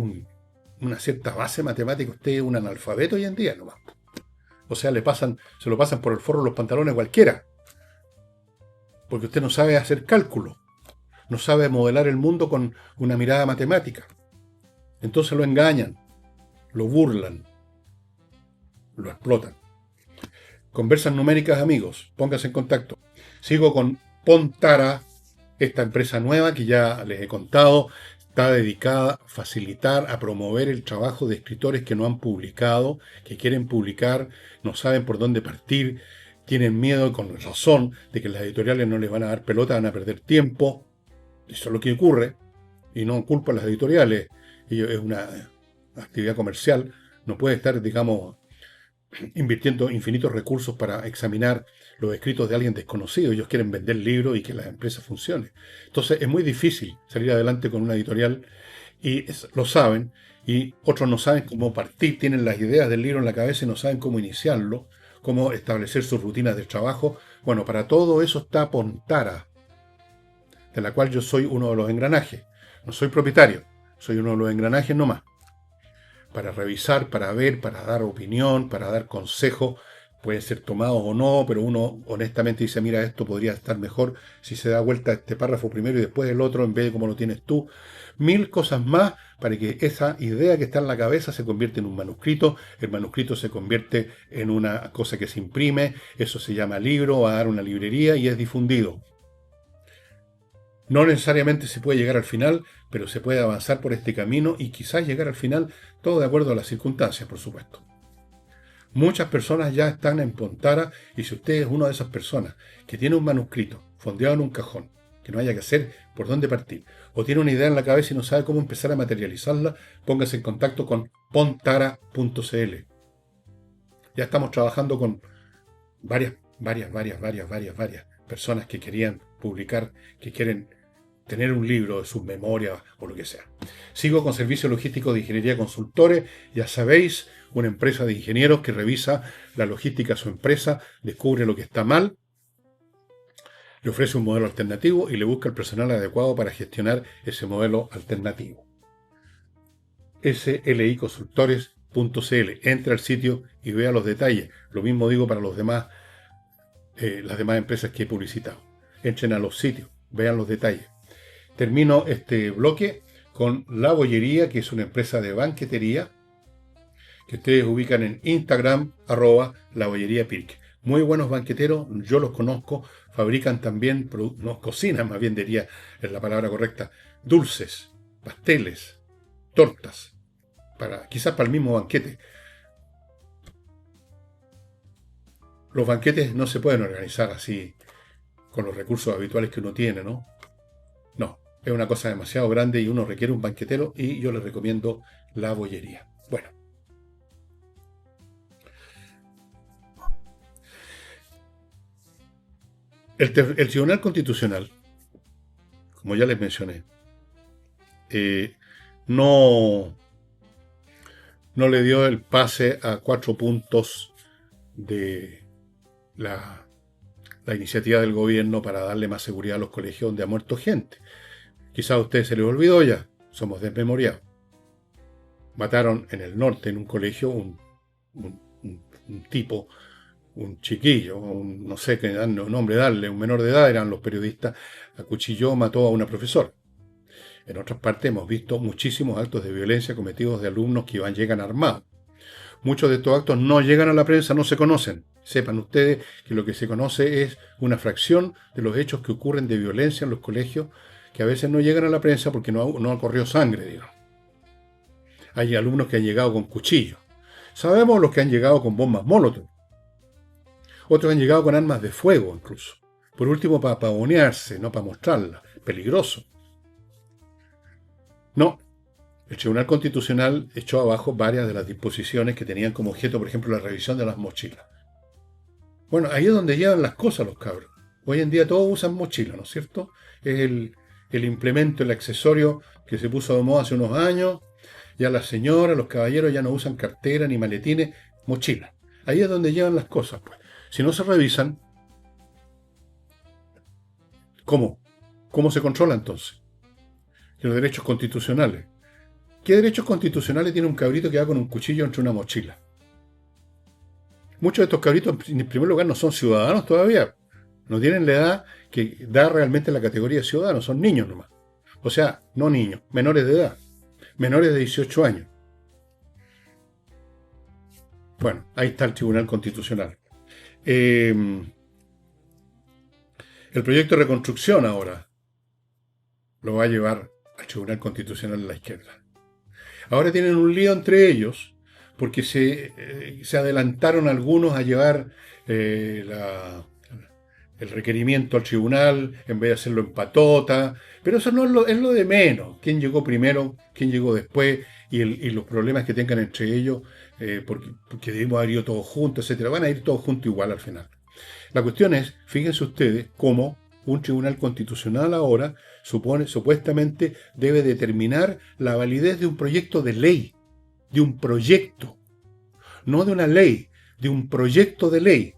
una cierta base matemática, usted es un analfabeto hoy en día nomás. O sea, se lo pasan por el forro los pantalones a cualquiera. Porque usted no sabe hacer cálculo, no sabe modelar el mundo con una mirada matemática. Entonces lo engañan, lo burlan, lo explotan. Conversas numéricas, amigos, pónganse en contacto. Sigo con Pontara, esta empresa nueva que ya les he contado, está dedicada a facilitar, a promover el trabajo de escritores que no han publicado, que quieren publicar, no saben por dónde partir, tienen miedo, con razón, de que las editoriales no les van a dar pelota, van a perder tiempo. Eso es lo que ocurre, y no culpa a las editoriales. Es una actividad comercial, no puede estar, digamos, invirtiendo infinitos recursos para examinar los escritos de alguien desconocido. Ellos quieren vender libros y que la empresa funcione. Entonces es muy difícil salir adelante con una editorial, y lo saben, y otros no saben cómo partir, tienen las ideas del libro en la cabeza y no saben cómo iniciarlo, cómo establecer sus rutinas de trabajo. Bueno, para todo eso está Pontara, de la cual yo soy uno de los engranajes. No soy propietario, soy uno de los engranajes nomás. Para revisar, para ver, para dar opinión, para dar consejo, pueden ser tomados o no, pero uno honestamente dice, mira, esto podría estar mejor si se da vuelta este párrafo primero y después el otro, en vez de como lo tienes tú. 1000 cosas más para que esa idea que está en la cabeza se convierta en un manuscrito, el manuscrito se convierte en una cosa que se imprime, eso se llama libro, va a dar una librería y es difundido. No necesariamente se puede llegar al final, pero se puede avanzar por este camino y quizás llegar al final, todo de acuerdo a las circunstancias, por supuesto. Muchas personas ya están en Pontara, y si usted es una de esas personas que tiene un manuscrito fondeado en un cajón, que no haya que hacer por dónde partir, o tiene una idea en la cabeza y no sabe cómo empezar a materializarla, póngase en contacto con pontara.cl. Ya estamos trabajando con varias personas que querían publicar, que quieren tener un libro de sus memorias o lo que sea. Sigo con Servicio Logístico de Ingeniería Consultores, ya sabéis, una empresa de ingenieros que revisa la logística de su empresa, descubre lo que está mal, le ofrece un modelo alternativo y le busca el personal adecuado para gestionar ese modelo alternativo. SLI Consultores Entra al sitio y vea los detalles. Lo mismo digo para los demás, las demás empresas que he publicitado. Entren a los sitios, vean los detalles. Termino este bloque con La Bollería, que es una empresa de banquetería que ustedes ubican en Instagram, @labolleriapirque. Muy buenos banqueteros, yo los conozco, fabrican también, no cocinan, más bien diría, es la palabra correcta, dulces, pasteles, tortas, quizás para el mismo banquete. Los banquetes no se pueden organizar así, con los recursos habituales que uno tiene, ¿no? No, es una cosa demasiado grande y uno requiere un banquetero y yo les recomiendo La Bollería. Bueno. El Tribunal Constitucional, como ya les mencioné, no le dio el pase a 4 puntos de la iniciativa del gobierno para darle más seguridad a los colegios donde ha muerto gente. Quizás a ustedes se les olvidó ya, somos desmemoriados. Mataron en el norte, en un colegio, un tipo, un chiquillo, no sé qué nombre darle, un menor de edad, eran los periodistas, acuchilló, mató a una profesora. En otras partes hemos visto muchísimos actos de violencia cometidos de alumnos que llegan armados. Muchos de estos actos no llegan a la prensa, no se conocen. Sepan ustedes que lo que se conoce es una fracción de los hechos que ocurren de violencia en los colegios, que a veces no llegan a la prensa porque no corrió sangre, digamos. Hay alumnos que han llegado con cuchillos. Sabemos los que han llegado con bombas Molotov. Otros han llegado con armas de fuego, incluso. Por último, para pavonearse, no para mostrarlas. Peligroso. No. El Tribunal Constitucional echó abajo varias de las disposiciones que tenían como objeto, por ejemplo, la revisión de las mochilas. Bueno, ahí es donde llevan las cosas los cabros. Hoy en día todos usan mochila, ¿no es cierto? Es el implemento, el accesorio que se puso de moda hace unos años. Ya las señoras, los caballeros ya no usan cartera ni maletines, mochila. Ahí es donde llevan las cosas, pues. Si no se revisan, ¿cómo? ¿Cómo se controla entonces? Y los derechos constitucionales. ¿Qué derechos constitucionales tiene un cabrito que va con un cuchillo entre una mochila? Muchos de estos cabritos, en primer lugar, no son ciudadanos todavía. No tienen la edad que da realmente la categoría de ciudadanos, son niños nomás. O sea, no niños, menores de edad. Menores de 18 años. Bueno, ahí está el Tribunal Constitucional. El proyecto de reconstrucción ahora lo va a llevar al Tribunal Constitucional de la izquierda. Ahora tienen un lío entre ellos porque se adelantaron algunos a llevar el requerimiento al tribunal en vez de hacerlo en patota. Pero eso no es lo de menos. ¿Quién llegó primero? ¿Quién llegó después? Y los problemas que tengan entre ellos, porque debemos haber ido todos juntos, etcétera. Van a ir todos juntos igual al final. La cuestión es, fíjense ustedes, cómo un tribunal constitucional ahora supuestamente debe determinar la validez de un proyecto de ley. De un proyecto. No de una ley, de un proyecto de ley.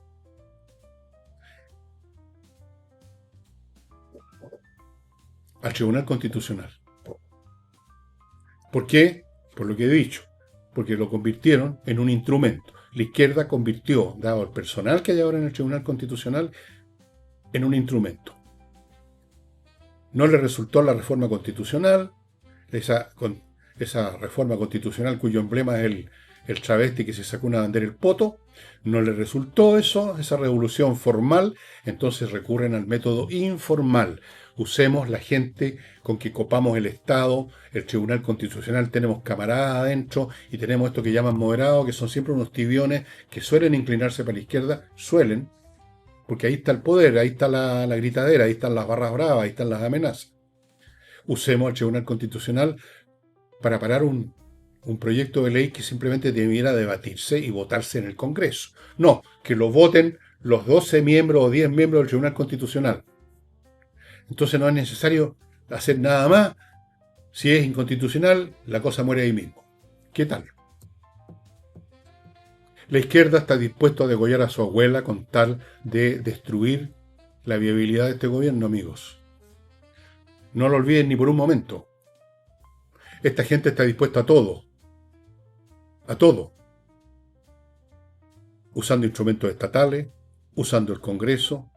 Al Tribunal Constitucional. ¿Por qué? Por lo que he dicho. Porque lo convirtieron en un instrumento. La izquierda convirtió, dado el personal que hay ahora en el Tribunal Constitucional, en un instrumento. No le resultó la reforma constitucional, esa reforma constitucional cuyo emblema es el travesti que se sacó una bandera el poto. No le resultó eso, esa revolución formal, entonces recurren al método informal. Usemos la gente con que copamos el Estado, el Tribunal Constitucional, tenemos camaradas adentro y tenemos esto que llaman moderados, que son siempre unos tibiones que suelen inclinarse para la izquierda, porque ahí está el poder, ahí está la gritadera, ahí están las barras bravas, ahí están las amenazas. Usemos el Tribunal Constitucional para parar un proyecto de ley que simplemente debiera debatirse y votarse en el Congreso. No, que lo voten los 12 miembros o 10 miembros del Tribunal Constitucional. Entonces no es necesario hacer nada más. Si es inconstitucional, la cosa muere ahí mismo. ¿Qué tal? La izquierda está dispuesta a degollar a su abuela con tal de destruir la viabilidad de este gobierno, amigos. No lo olviden ni por un momento. Esta gente está dispuesta a todo. a todo, usando instrumentos estatales, usando el Congreso,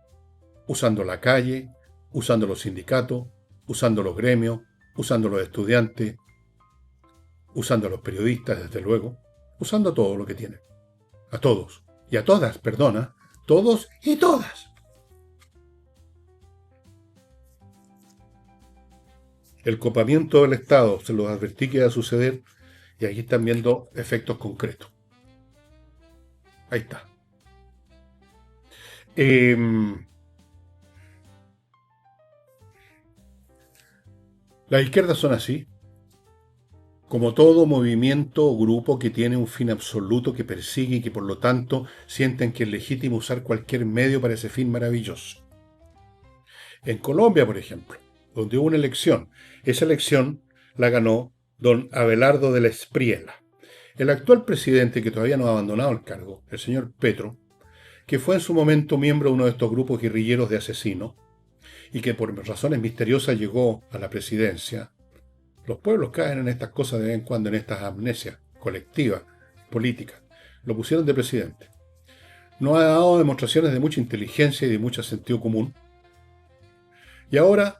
usando la calle, usando los sindicatos, usando los gremios, usando los estudiantes, usando a los periodistas, desde luego, usando todo lo que tiene. A todos. Y a todas, perdona. Todos y todas. El copamiento del Estado, se los advertí que iba a suceder, y aquí están viendo efectos concretos. Ahí está. Las izquierdas son así. Como todo movimiento o grupo que tiene un fin absoluto que persigue y que por lo tanto sienten que es legítimo usar cualquier medio para ese fin maravilloso. En Colombia, por ejemplo, donde hubo una elección, esa elección la ganó don Abelardo de la Espriella. El actual presidente, que todavía no ha abandonado el cargo, el señor Petro, que fue en su momento miembro de uno de estos grupos guerrilleros de asesinos, y que por razones misteriosas llegó a la presidencia. Los pueblos caen en estas cosas de vez en cuando, en estas amnesias colectivas, políticas. Lo pusieron de presidente. No ha dado demostraciones de mucha inteligencia y de mucho sentido común. Y ahora,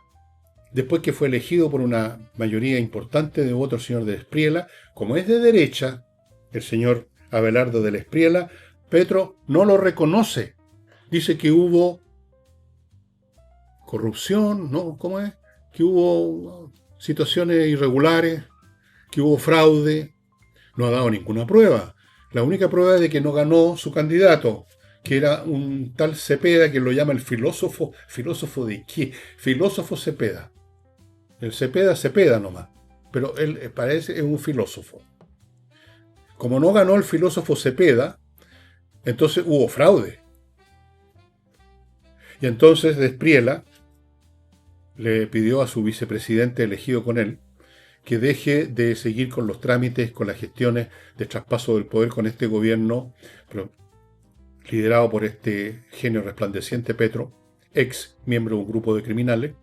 después que fue elegido por una mayoría importante de votos el señor de Espriella, como es de derecha, el señor Abelardo de la Espriella, Petro no lo reconoce. Dice que hubo corrupción, ¿no? ¿Cómo es? Que hubo situaciones irregulares, que hubo fraude. No ha dado ninguna prueba. La única prueba es de que no ganó su candidato, que era un tal Cepeda, que lo llama el filósofo. ¿Filósofo de qué? Filósofo Cepeda. El Cepeda nomás. Pero él parece es un filósofo. Como no ganó el filósofo Cepeda, entonces hubo fraude. Y entonces de Espriella le pidió a su vicepresidente elegido con él que deje de seguir con los trámites, con las gestiones de traspaso del poder con este gobierno, liderado por este genio resplandeciente Petro, ex miembro de un grupo de criminales,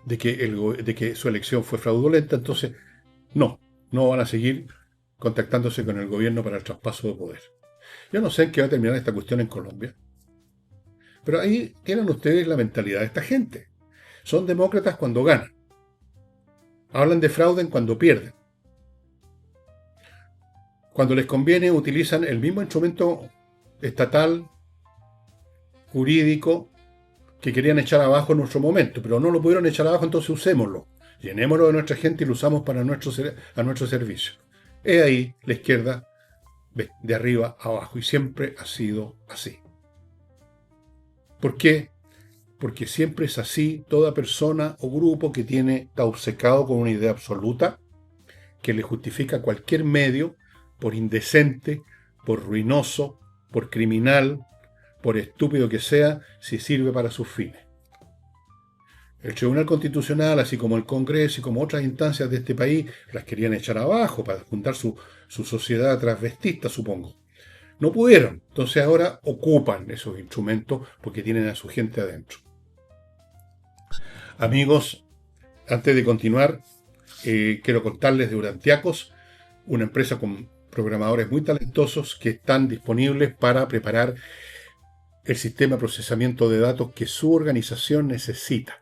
de que su elección fue fraudulenta. Entonces, no van a seguir contactándose con el gobierno para el traspaso de poder. Yo no sé en qué va a terminar esta cuestión en Colombia, pero ahí tienen ustedes la mentalidad de esta gente. Son demócratas cuando ganan. Hablan de fraude cuando pierden. Cuando les conviene utilizan el mismo instrumento estatal, jurídico, que querían echar abajo en nuestro momento, pero no lo pudieron echar abajo, entonces usémoslo. Llenémoslo de nuestra gente y lo usamos a nuestro servicio. Es ahí la izquierda, de arriba a abajo, y siempre ha sido así. ¿Por qué? Porque siempre es así. Toda persona o grupo que está obcecado con una idea absoluta, que le justifica cualquier medio, por indecente, por ruinoso, por criminal, por estúpido que sea, si sirve para sus fines. El Tribunal Constitucional, así como el Congreso y como otras instancias de este país, las querían echar abajo para juntar su sociedad transvestista, supongo. No pudieron. Entonces ahora ocupan esos instrumentos porque tienen a su gente adentro. Amigos, antes de continuar, quiero contarles de Urantiacos, una empresa con programadores muy talentosos que están disponibles para preparar el sistema de procesamiento de datos que su organización necesita.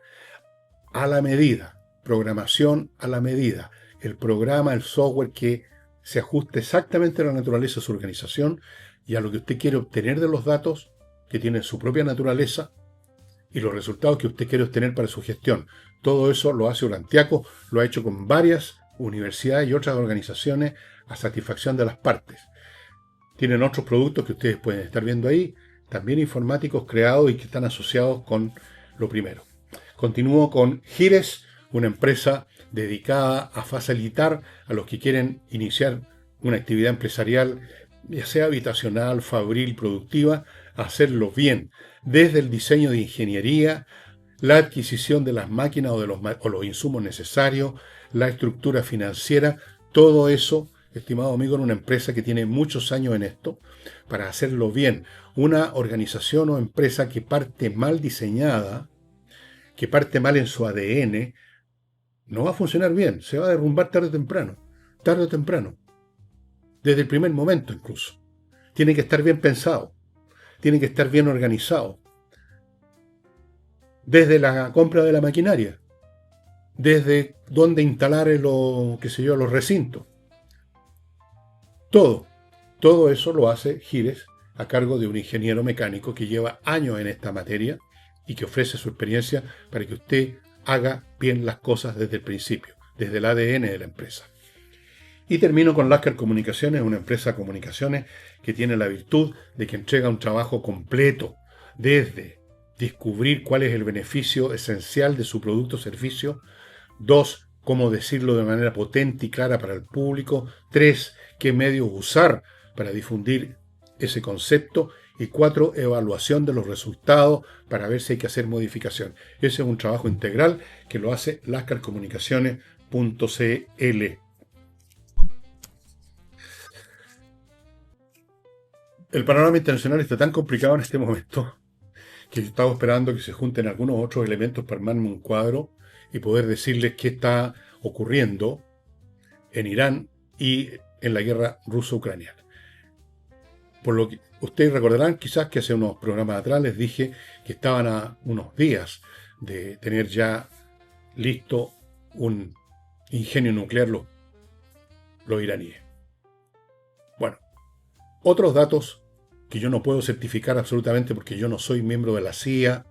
A la medida, programación a la medida, el programa, el software que se ajuste exactamente a la naturaleza de su organización y a lo que usted quiere obtener de los datos, que tienen su propia naturaleza, y los resultados que usted quiere obtener para su gestión. Todo eso lo hace Urantiaco, lo ha hecho con varias universidades y otras organizaciones a satisfacción de las partes. Tienen otros productos que ustedes pueden estar viendo ahí, también informáticos creados y que están asociados con lo primero. Continúo con Gires, una empresa dedicada a facilitar a los que quieren iniciar una actividad empresarial, ya sea habitacional, fabril, productiva, a hacerlo bien, desde el diseño de ingeniería, la adquisición de las máquinas o los insumos necesarios, la estructura financiera, todo eso, estimado amigo, en una empresa que tiene muchos años en esto, para hacerlo bien. Una organización o empresa que parte mal diseñada, que parte mal en su ADN, no va a funcionar bien, se va a derrumbar tarde o temprano. Tarde o temprano. desde el primer momento incluso. Tiene que estar bien pensado, tiene que estar bien organizado, desde la compra de la maquinaria, desde dónde instalar los recintos. Todo eso lo hace Gires a cargo de un ingeniero mecánico que lleva años en esta materia y que ofrece su experiencia para que usted haga bien las cosas desde el principio, desde el ADN de la empresa. Y termino con Lasker Comunicaciones, una empresa de comunicaciones que tiene la virtud de que entrega un trabajo completo, desde descubrir cuál es el beneficio esencial de su producto o servicio, 2, cómo decirlo de manera potente y clara para el público, 3, qué medios usar para difundir ese concepto, y 4, evaluación de los resultados para ver si hay que hacer modificación. Ese es un trabajo integral que lo hace lascarcomunicaciones.cl. El panorama internacional está tan complicado en este momento que yo estaba esperando que se junten algunos otros elementos para armarme un cuadro y poder decirles qué está ocurriendo en Irán y en la guerra ruso-ucraniana. Por lo que ustedes recordarán quizás que hace unos programas atrás les dije que estaban a unos días de tener ya listo un ingenio nuclear los iraníes. Bueno, otros datos que yo no puedo certificar absolutamente porque yo no soy miembro de la CIA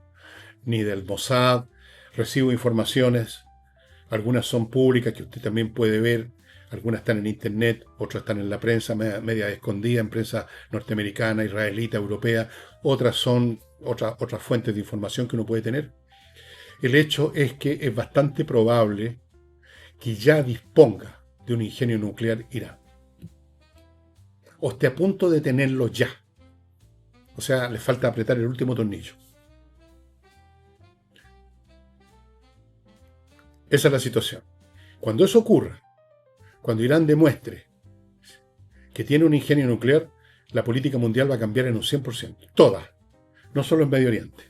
ni del Mossad, recibo informaciones, algunas son públicas que usted también puede ver, algunas están en internet, otras están en la prensa media escondida, en prensa norteamericana, israelita, europea, otras son otras fuentes de información que uno puede tener. El hecho es que es bastante probable que ya disponga de un ingenio nuclear Irán. O esté a punto de tenerlo ya. O sea, le falta apretar el último tornillo. Esa es la situación. Cuando eso ocurra, cuando Irán demuestre que tiene un ingenio nuclear, la política mundial va a cambiar en un 100%. Toda. No solo en Medio Oriente.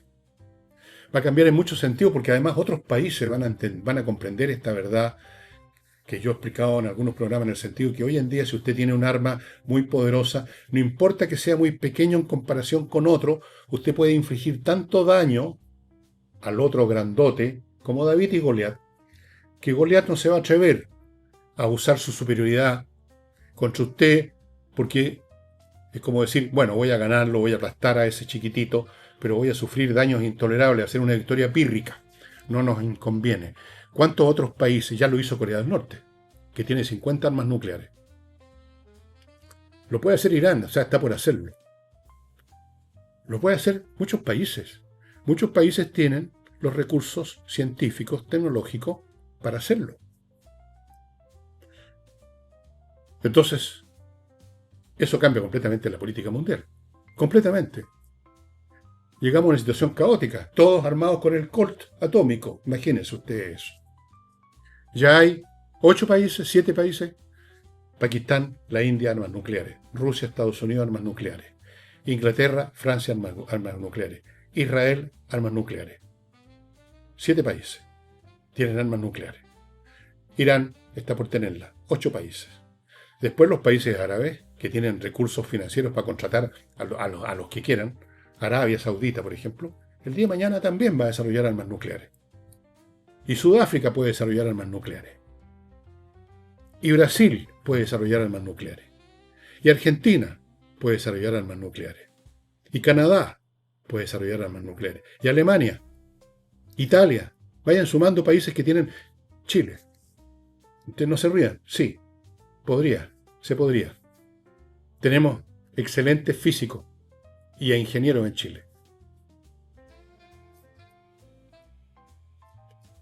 Va a cambiar en muchos sentidos porque además otros países van a comprender esta verdad que yo he explicado en algunos programas, en el sentido que hoy en día si usted tiene un arma muy poderosa, no importa que sea muy pequeño en comparación con otro, usted puede infligir tanto daño al otro grandote como David y Goliat, que Goliat no se va a atrever a usar su superioridad contra usted, porque es como decir, bueno, voy a ganarlo, voy a aplastar a ese chiquitito, pero voy a sufrir daños intolerables, hacer una victoria pírrica. No nos conviene. ¿Cuántos otros países? Ya lo hizo Corea del Norte, que tiene 50 armas nucleares. Lo puede hacer Irán, o sea, está por hacerlo. Lo puede hacer muchos países. Muchos países tienen los recursos científicos, tecnológicos, para hacerlo. Entonces, eso cambia completamente la política mundial. Completamente. Llegamos a una situación caótica, todos armados con el Colt atómico. Imagínense ustedes eso. Ya hay 8 países, 7 países. Pakistán, la India, armas nucleares. Rusia, Estados Unidos, armas nucleares. Inglaterra, Francia, armas nucleares. Israel, armas nucleares. 7 países tienen armas nucleares. Irán está por tenerlas. 8 países. Después los países árabes, que tienen recursos financieros para contratar a los que quieran. Arabia Saudita, por ejemplo, el día de mañana también va a desarrollar armas nucleares. Y Sudáfrica puede desarrollar armas nucleares. Y Brasil puede desarrollar armas nucleares. Y Argentina puede desarrollar armas nucleares. Y Canadá puede desarrollar armas nucleares. Y Alemania, Italia, vayan sumando países que tienen. Chile. Ustedes no se rían. Sí, se podría. Tenemos excelentes físicos y a ingenieros en Chile.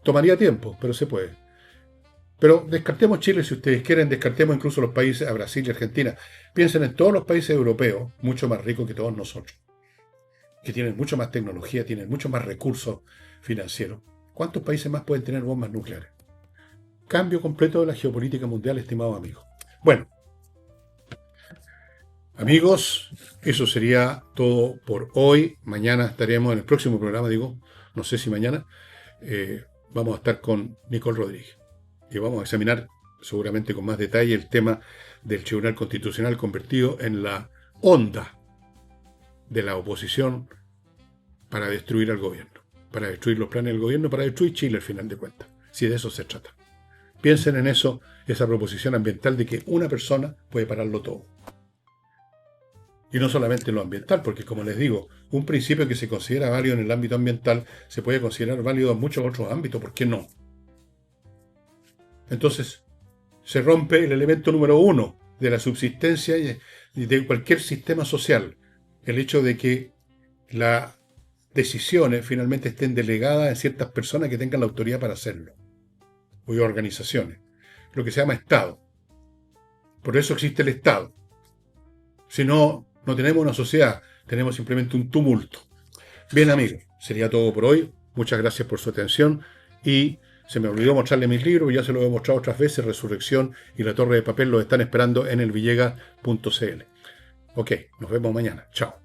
Tomaría tiempo, pero se puede. Pero descartemos Chile si ustedes quieren, descartemos incluso los países, a Brasil y Argentina. Piensen en todos los países europeos, mucho más ricos que todos nosotros, que tienen mucho más tecnología, tienen mucho más recursos financieros. ¿Cuántos países más pueden tener bombas nucleares? Cambio completo de la geopolítica mundial, estimados amigos. Bueno, amigos, eso sería todo por hoy. Mañana estaremos en el próximo programa, no sé si mañana, vamos a estar con Nicole Rodríguez. Y vamos a examinar seguramente con más detalle el tema del Tribunal Constitucional convertido en la onda de la oposición para destruir al gobierno, para destruir los planes del gobierno, para destruir Chile al final de cuentas, si de eso se trata. Piensen en eso, esa proposición ambiental de que una persona puede pararlo todo. Y no solamente en lo ambiental, porque como les digo, un principio que se considera válido en el ámbito ambiental se puede considerar válido en muchos otros ámbitos, ¿por qué no? Entonces, se rompe el elemento número 1 de la subsistencia y de cualquier sistema social, el hecho de que las decisiones finalmente estén delegadas en ciertas personas que tengan la autoridad para hacerlo, o organizaciones, lo que se llama Estado. Por eso existe el Estado. Si no, no tenemos una sociedad, tenemos simplemente un tumulto. Bien, amigos, sería todo por hoy. Muchas gracias por su atención y se me olvidó mostrarle mis libros, ya se los he mostrado otras veces, Resurrección y La Torre de Papel los están esperando en elvillegas.cl. Ok, nos vemos mañana. Chao.